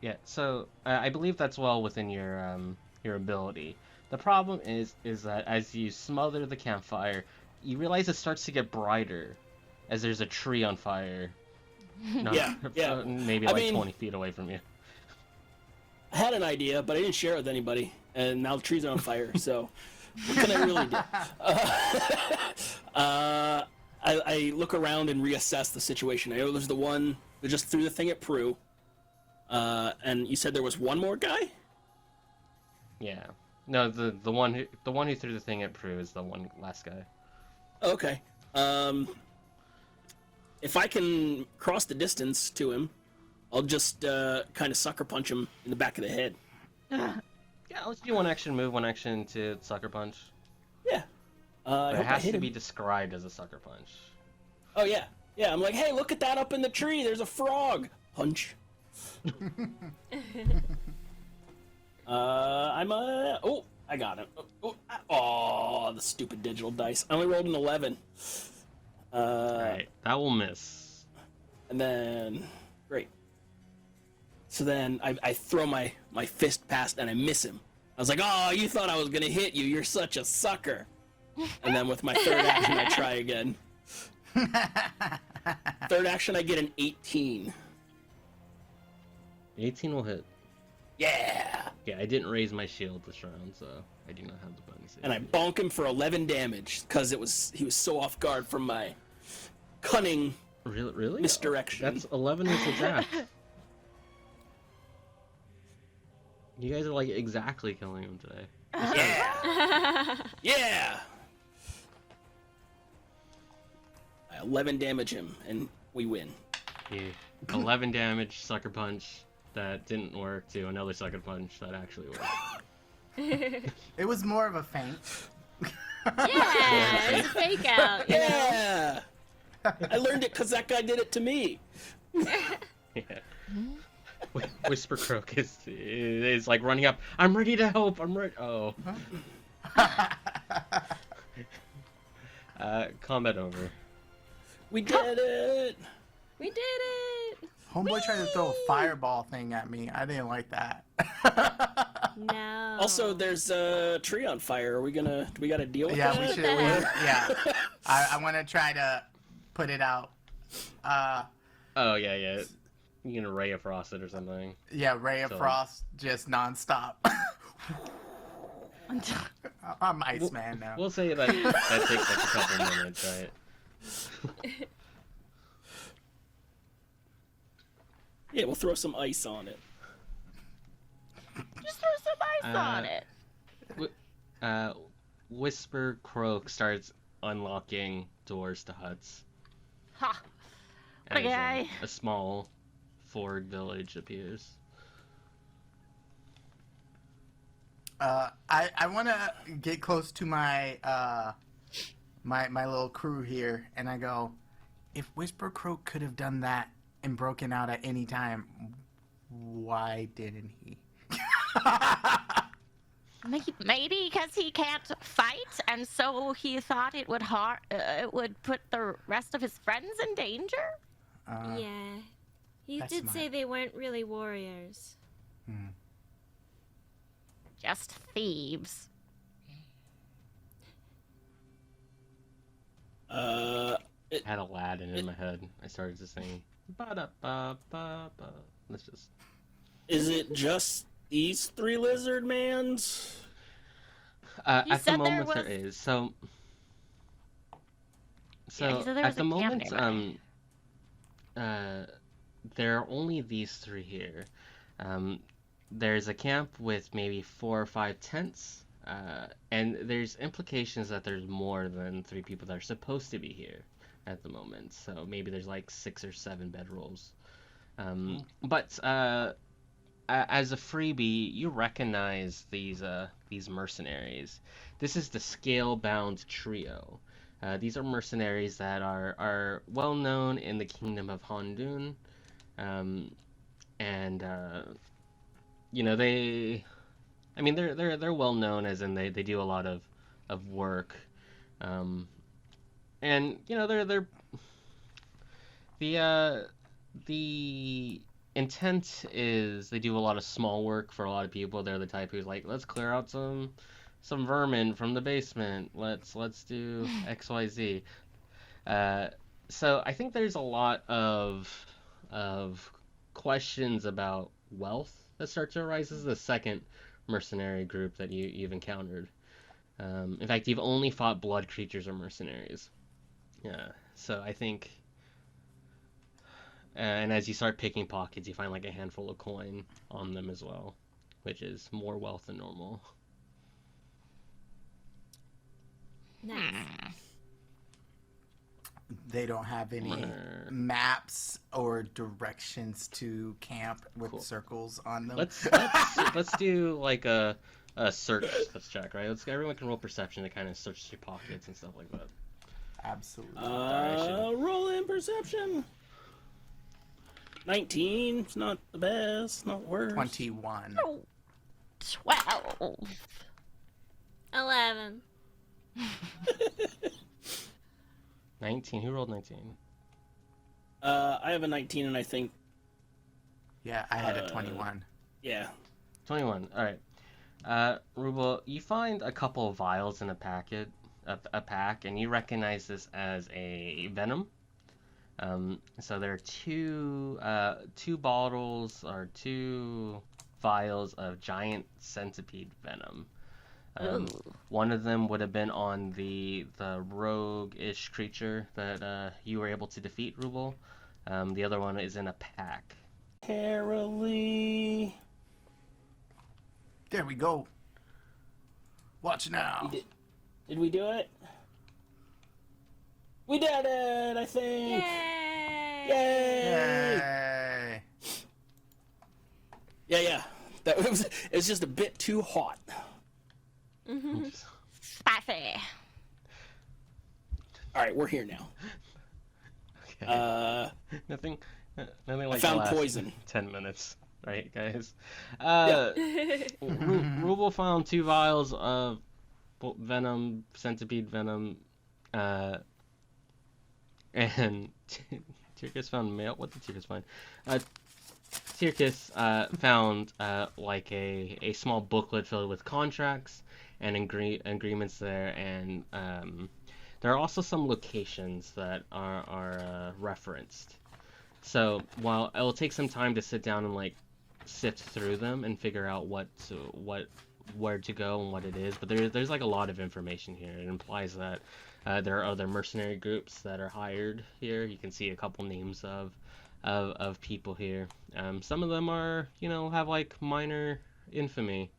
Yeah, so I believe that's well within your ability. The problem is that as you smother the campfire, you realize it starts to get brighter as there's a tree on fire. Yeah. Maybe 20 feet away from you. I had an idea, but I didn't share it with anybody, and now the trees are on fire, so what can I really do? I look around and reassess the situation. I know there's the one that just threw the thing at Prue, and you said there was one more guy? Yeah. No, the one who threw the thing at Prue is the last guy. Okay. If I can cross the distance to him, I'll just kind of sucker punch him in the back of the head. Yeah, let's do 1 action move, 1 action to sucker punch. Yeah. But it has to be described as a sucker punch. Oh, yeah. Yeah, I'm like, hey, look at that up in the tree. There's a frog. Punch. Oh, I got him. Oh, the stupid digital dice. I only rolled an 11. Alright, that will miss. And then, great. So then I throw my fist past and I miss him. I was like, oh, you thought I was going to hit you. You're such a sucker. And then with my third action, I try again. Third action, I get an 18. 18 will hit. Yeah! Yeah, I didn't raise my shield this round, so I do not have the bonus. And I bonk him for 11 damage, because he was so off guard from my cunning Really? misdirection. That's 11 is exact. You guys are like exactly killing him today. Yeah! Yeah! I 11 damage him, and we win. Yeah. 11 damage, sucker punch that didn't work to another sucker punch that actually worked. It was more of a feint. Yeah, it's a fake out. You know? Yeah! I learned it because that guy did it to me. Yeah. Whisper Croak is like running up. I'm ready to help. I'm ready. Oh. Combat over. We did it! We did it! Homeboy tried to throw a fireball thing at me. I didn't like that. No. Also, there's a tree on fire. Do we gotta deal with that? Yeah, we should. Yeah. I want to try to put it out. Oh, yeah. You can Ray of Frost it or something. Yeah, Ray of Frost, just nonstop. I'm Iceman now. We'll say that takes like a couple minutes, right? Yeah, we'll throw some ice on it. Just throw some ice on it. Whisper Croak starts unlocking doors to huts. Ha! What a guy. A small Ford village appears. I want to get close to my my little crew here, and I go, if Whisper Croak could have done that and broken out at any time, why didn't he? Maybe because he can't fight, and so he thought it would put the rest of his friends in danger. Yeah. You That's did smart. say they weren't really warriors. Just thieves. I had Aladdin in my head. I started to sing. Ba-da-ba-ba-ba. Let's just. Is it just these three lizard mans? At the moment, there is. So at the moment, there are only these three here. There's a camp with maybe 4 or 5 tents, and there's implications that there's more than 3 people that are supposed to be here at the moment. So maybe there's like 6 or 7 bedrolls. But as a freebie, you recognize these mercenaries. This is the Scale-Bound Trio. These are mercenaries that are well known in the kingdom of Hondun, and you know, they're well known as in they do a lot of work, and you know the intent is they do a lot of small work for a lot of people. They're the type who's like, let's clear out some vermin from the basement. Let's do XYZ. So I think there's a lot of questions about wealth that start to arise. This is the second mercenary group that you've encountered. In fact, you've only fought blood creatures or mercenaries. Yeah. So I think, and as you start picking pockets, you find like a handful of coin on them as well, which is more wealth than normal. Nice. They don't have any maps or directions to camp with circles on them. Let's do like a search check, right? Everyone can roll perception to kind of search your pockets and stuff like that. Absolutely. Roll in perception. 19. It's not the best, not worse. 21. 12. 11. 19. Who rolled 19? I have a 19, and I think. Yeah, I had a 21. Yeah. 21. All right. Rubel, you find a couple of vials in a pack, and you recognize this as a venom. So there are two bottles or 2 vials of giant centipede venom. One of them would have been on the rogue-ish creature that you were able to defeat, Rubel. The other one is in a pack. Harrowing. There we go. Watch now. Did we do it? We did it, I think. Yay! Yay! Yeah. It was just a bit too hot. Spicy. All right, we're here now. Okay. Nothing like I found the last poison. 10 minutes, right, guys? Rubel found 2 vials of venom, centipede venom, and Tyrkus found mail. What did Tyrkus find? Tyrkus found like a small booklet filled with contracts and agreements there, and there are also some locations that are referenced. So while it will take some time to sit down and like sift through them and figure out where to go and what it is, but there's like a lot of information here. It implies that there are other mercenary groups that are hired here. You can see a couple names of people here. Some of them are, have like minor infamy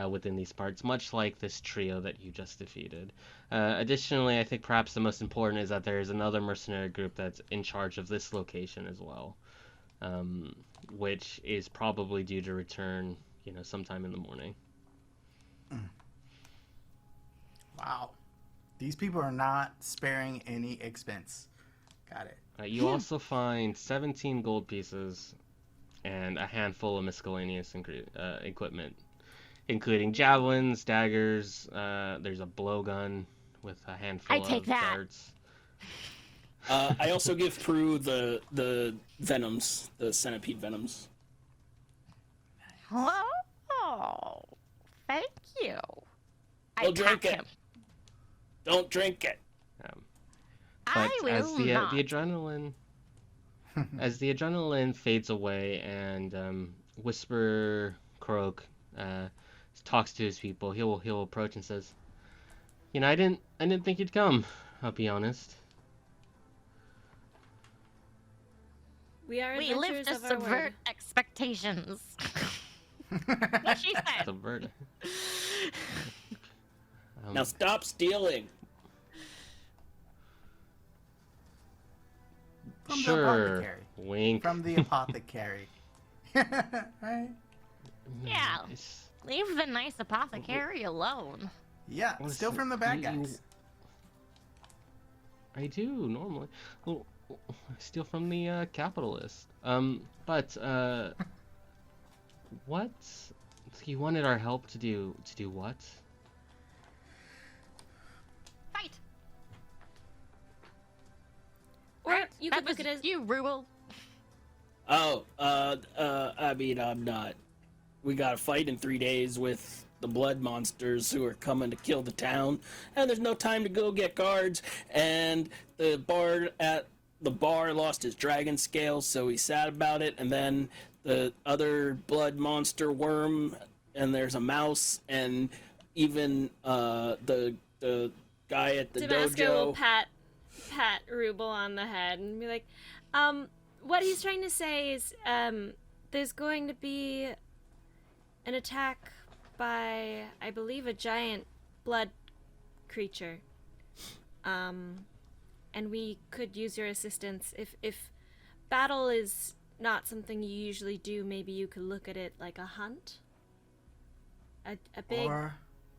within these parts, much like this trio that you just defeated. Additionally, I think perhaps the most important is that there is another mercenary group that's in charge of this location as well, which is probably due to return, sometime in the morning. Wow. These people are not sparing any expense. Got it. You also find 17 gold pieces and a handful of miscellaneous equipment, including javelins, daggers. There's a blowgun with a handful of darts. I also give Prue the venoms, the centipede venoms. Oh, thank you. Don't drink it. Him. Don't drink it. But I will as the not. adrenaline, as the adrenaline fades away, and Whisper Croak talks to his people, he'll approach and says, I didn't think you'd come. I'll be honest. We live to of our subvert word. expectations. What she said. Subvert. Now stop stealing. From Sure. the apothecary. Wink. From the apothecary. Right? Yeah. Nice. Leave the nice apothecary alone. Yeah, still from the bad guys. I do normally. Well, I steal from the capitalist. But what? You wanted our help to do what? Fight. Or you could look at it as you, Rubel. Oh, I mean, I'm not. We got to fight in 3 days with the blood monsters who are coming to kill the town, and there's no time to go get guards, and the bard at the bar lost his dragon scale, so he's sad about it, and then the other blood monster worm, and there's a mouse, and even the guy at the Damasco dojo. will pat Rubel on the head and be like, what he's trying to say is, there's going to be an attack by, I believe, a giant blood creature. And we could use your assistance. If battle is not something you usually do, maybe you could look at it like a hunt. A big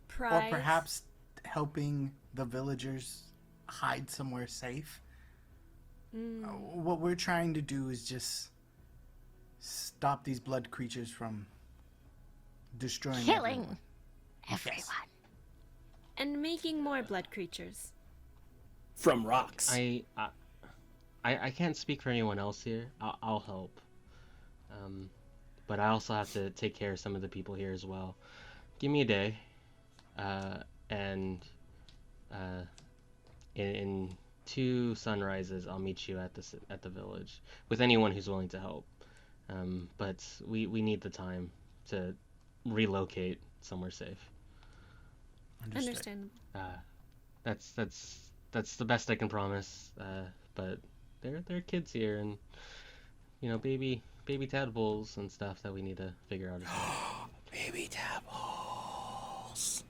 prize. Or perhaps helping the villagers hide somewhere safe. What we're trying to do is just stop these blood creatures from destroying Killing everyone. everyone. And making more blood creatures. From rocks. I can't speak for anyone else here. I'll help. But I also have to take care of some of the people here as well. Give me a day, and in 2 sunrises, I'll meet you at the village with anyone who's willing to help. But we need the time to relocate somewhere safe. Understandable. That's the best I can promise. But there are kids here, and baby tadpoles and stuff that we need to figure out as well. Baby tadpoles.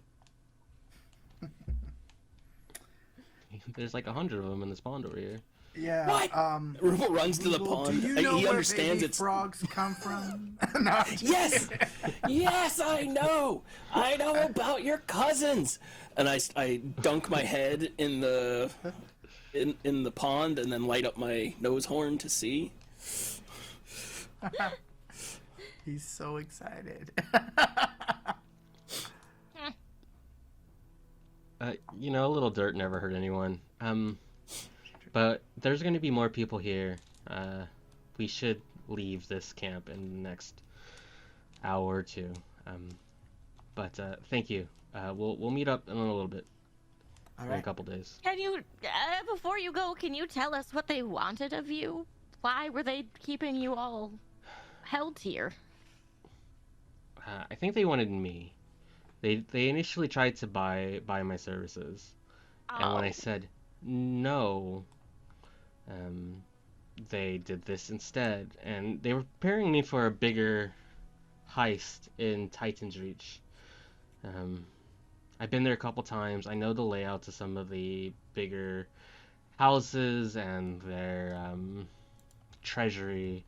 There's like 100 of them in this pond over here. Yeah. What? Ruble runs to the Google, pond. Do you know He where understands baby it's frogs come from? No, I'm just Yes, kidding. yes, I know about your cousins. And I dunk my head in the pond and then light up my nose horn to see. He's so excited. A little dirt never hurt anyone. But there's going to be more people here. We should leave this camp in the next hour or two. But thank you. We'll meet up in a little bit. All In a right. couple days. Can you, before you go, can you tell us what they wanted of you? Why were they keeping you all held here? I think they wanted me. They initially tried to buy my services, and when I said no, they did this instead, and they were preparing me for a bigger heist in Titan's Reach. I've been there a couple times. I know the layouts of some of the bigger houses and their treasury.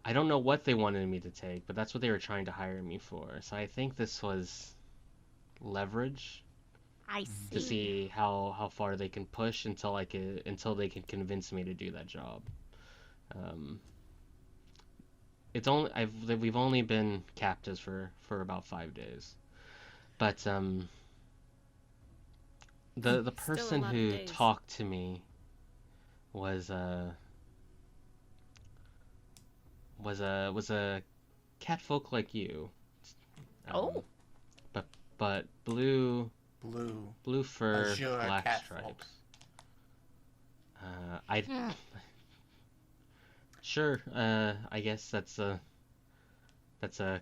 I don't know what they wanted me to take, but that's what they were trying to hire me for. So I think this was leverage I to see. see how far they can push until they can convince me to do that job. We've only been captives for about 5 days, but the person lot of who days. talked to me was a catfolk like you. Oh. But blue fur, Azure black catfolk. stripes. Sure. I guess that's a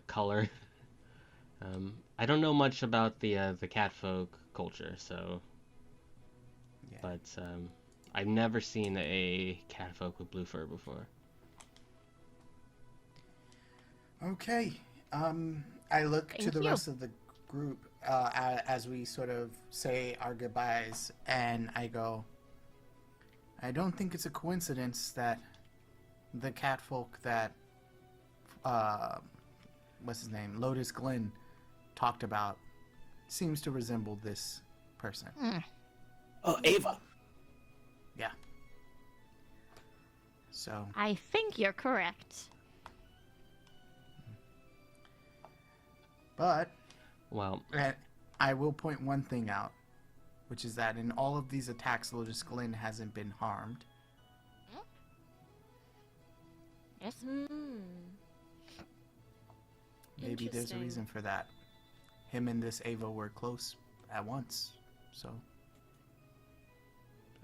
color. I don't know much about the catfolk culture, so. Yeah. But I've never seen a catfolk with blue fur before. Okay. I look to Thank the you. rest of the group as we sort of say our goodbyes, and I go, I don't think it's a coincidence that the catfolk that, what's his name, Lotus Glen talked about seems to resemble this person. Oh, Ava. Yeah. So, I think you're correct. but Well, I will point one thing out, which is that in all of these attacks, Lotus Glen hasn't been harmed. Yes. Maybe there's a Interesting. reason for that. Him and this Ava were close at once, so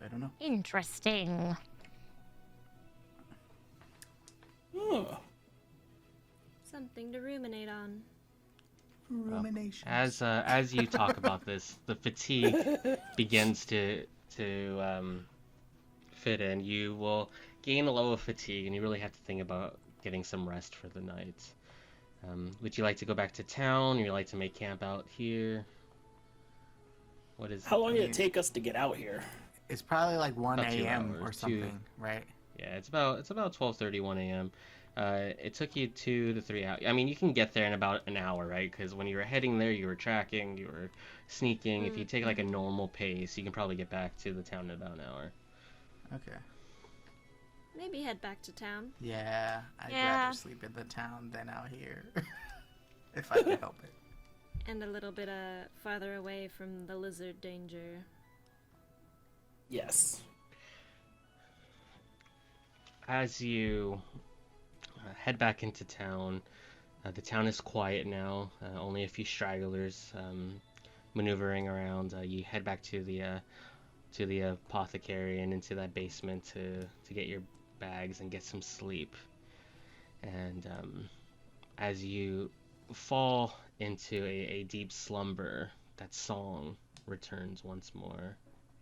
I don't know. Interesting. Oh. Something to ruminate on. Rumination. as you talk about this, the fatigue begins to fit in. You will gain a low of fatigue, and you really have to think about getting some rest for the night. Would you like to go back to town? Or you like to make camp out here? What is? How long did it take us to get out here? It's probably like 1 About 2 a.m. or hours, something, right? Yeah, it's about 12:30, 1 a.m. It took you 2 to 3 hours. I mean, you can get there in about an hour, right? Because when you were heading there, you were tracking, you were sneaking. If you take like a normal pace, you can probably get back to the town in about an hour. Okay. Maybe head back to town. Yeah, I'd Yeah. rather sleep in the town than out here. If I could help it. And a little bit farther away from the lizard danger. Yes. As you head back into town, the town is quiet now. Only a few stragglers maneuvering around. You head back to the apothecary and into that basement to get your bags and get some sleep. And as you fall into a deep slumber, that song returns once more,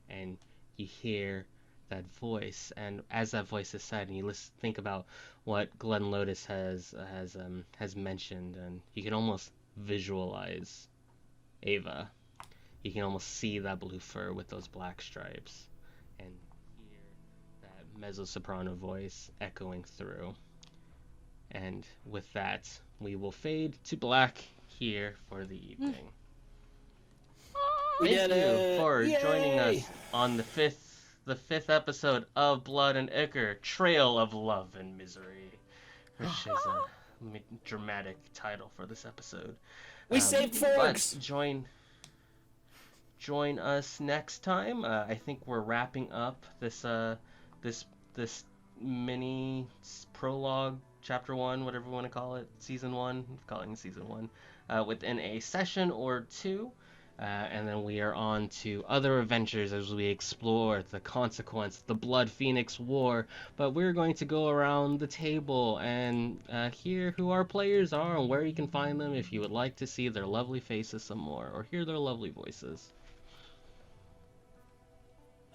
and you hear that voice. And as that voice is said, and you think about what Glenn Lotus has mentioned, and you can almost visualize Ava. You can almost see that blue fur with those black stripes, and hear that mezzo-soprano voice echoing through. And with that, we will fade to black here for the evening. Thank you for joining us on the fifth episode of Blood and Ichor, Trail of Love and Misery, which is a dramatic title for this episode. We saved folks. Join us next time. I think we're wrapping up this mini prologue, chapter 1, whatever you want to call it, season 1. I'm calling it season 1, within a session or two. And then we are on to other adventures as we explore the consequence, the Blood Phoenix War. But we're going to go around the table and hear who our players are and where you can find them if you would like to see their lovely faces some more or hear their lovely voices.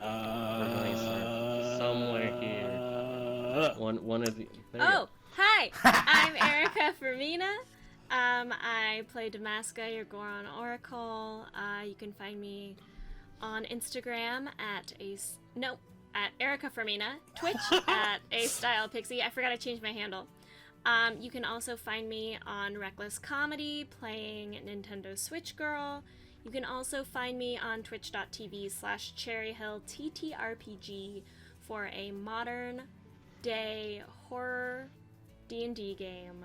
We're going to start somewhere here. One of the. Hi! I'm Erica Fermina. I play Damaska, your Goron Oracle. You can find me on Instagram at Erica Fermina, Twitch at AStylePixie. I forgot to change my handle. You can also find me on Reckless Comedy playing Nintendo Switch Girl. You can also find me on twitch.tv/CherryHillTTRPG for a modern day horror D&D game.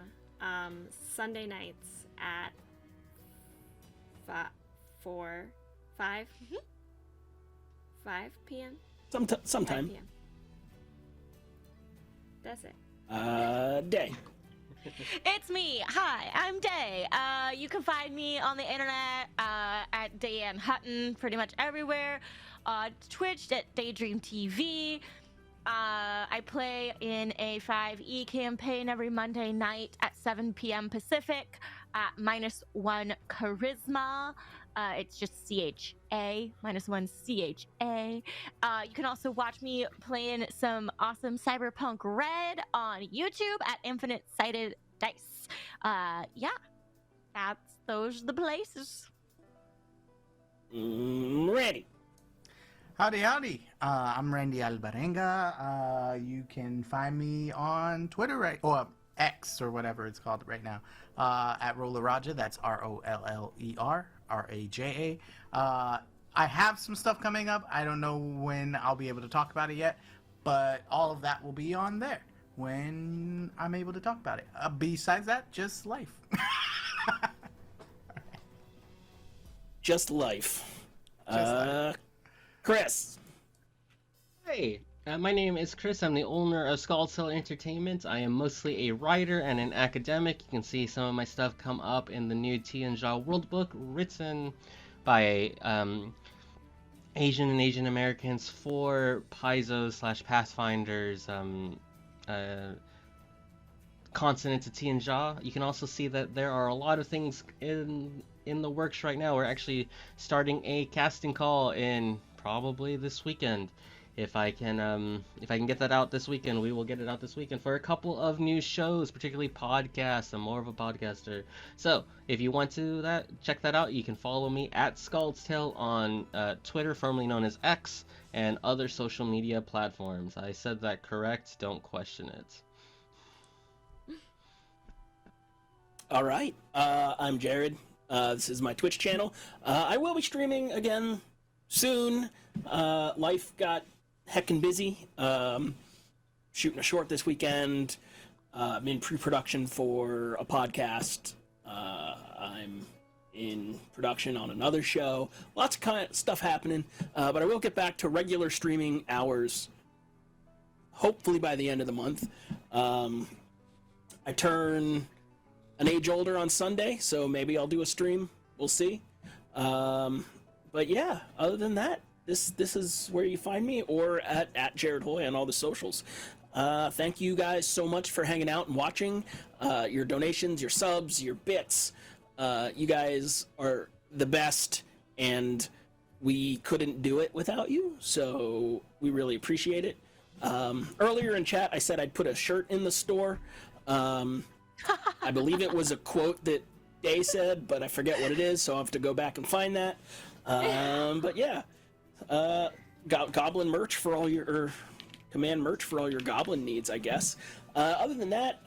Sunday nights at 5 p.m. Sometime. 5 p.m. That's it. Day. It's me. Hi, I'm Day. You can find me on the internet at Dayanne Hutton, pretty much everywhere. Twitch at Daydream TV. I play in a 5e campaign every Monday night at 7 p.m. Pacific at -1 charisma. It's just CHA, -1 CHA. You can also watch me playing some awesome Cyberpunk Red on YouTube at Infinite Sighted Dice. Those are the places. Ready. Howdy. I'm Randy Alvarenga. You can find me on Twitter, or X, or whatever it's called right now, at Rollerraja. That's ROLLER RAJA. I have some stuff coming up. I don't know when I'll be able to talk about it yet, but all of that will be on there when I'm able to talk about it. Besides that, just life. Just life. Chris. Hey, my name is Chris. I'm the owner of Skull Cell Entertainment. I am mostly a writer and an academic. You can see some of my stuff come up in the new Tianjia World Book, written by Asian and Asian Americans for Paizo/Pathfinders continent to Tianjia. You can also see that there are a lot of things in the works right now. We're actually starting a casting call in probably this weekend. If I can get that out this weekend, we will get it out this weekend for a couple of new shows, particularly podcasts. I'm more of a podcaster. So if you want to check that out, you can follow me at Scald's Tale on Twitter, formerly known as X, and other social media platforms. I said that correct. Don't question it. All right. I'm Jared. This is my Twitch channel. I will be streaming again soon. Life got heckin' busy. Shooting a short this weekend. I'm in pre-production for a podcast. I'm in production on another show. Lots of kind of stuff happening. But I will get back to regular streaming hours, hopefully by the end of the month. I turn an age older on Sunday, so maybe I'll do a stream. We'll see. But yeah, other than that, this is where you find me, or at Jared Hoy on all the socials. Thank you guys so much for hanging out and watching. Your donations, your subs, your bits You guys are the best, and we couldn't do it without you, so we really appreciate it. Earlier in chat, I said I'd put a shirt in the store. I believe it was a quote that Day said, but I forget what it is, so I'll have to go back and find that. But yeah, goblin merch for all your, or command merch for all your goblin needs, I guess. Other than that,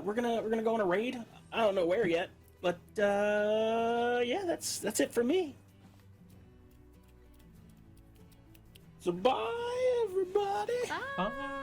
we're gonna go on a raid. I don't know where yet, but yeah, that's it for me. So bye, everybody. Bye.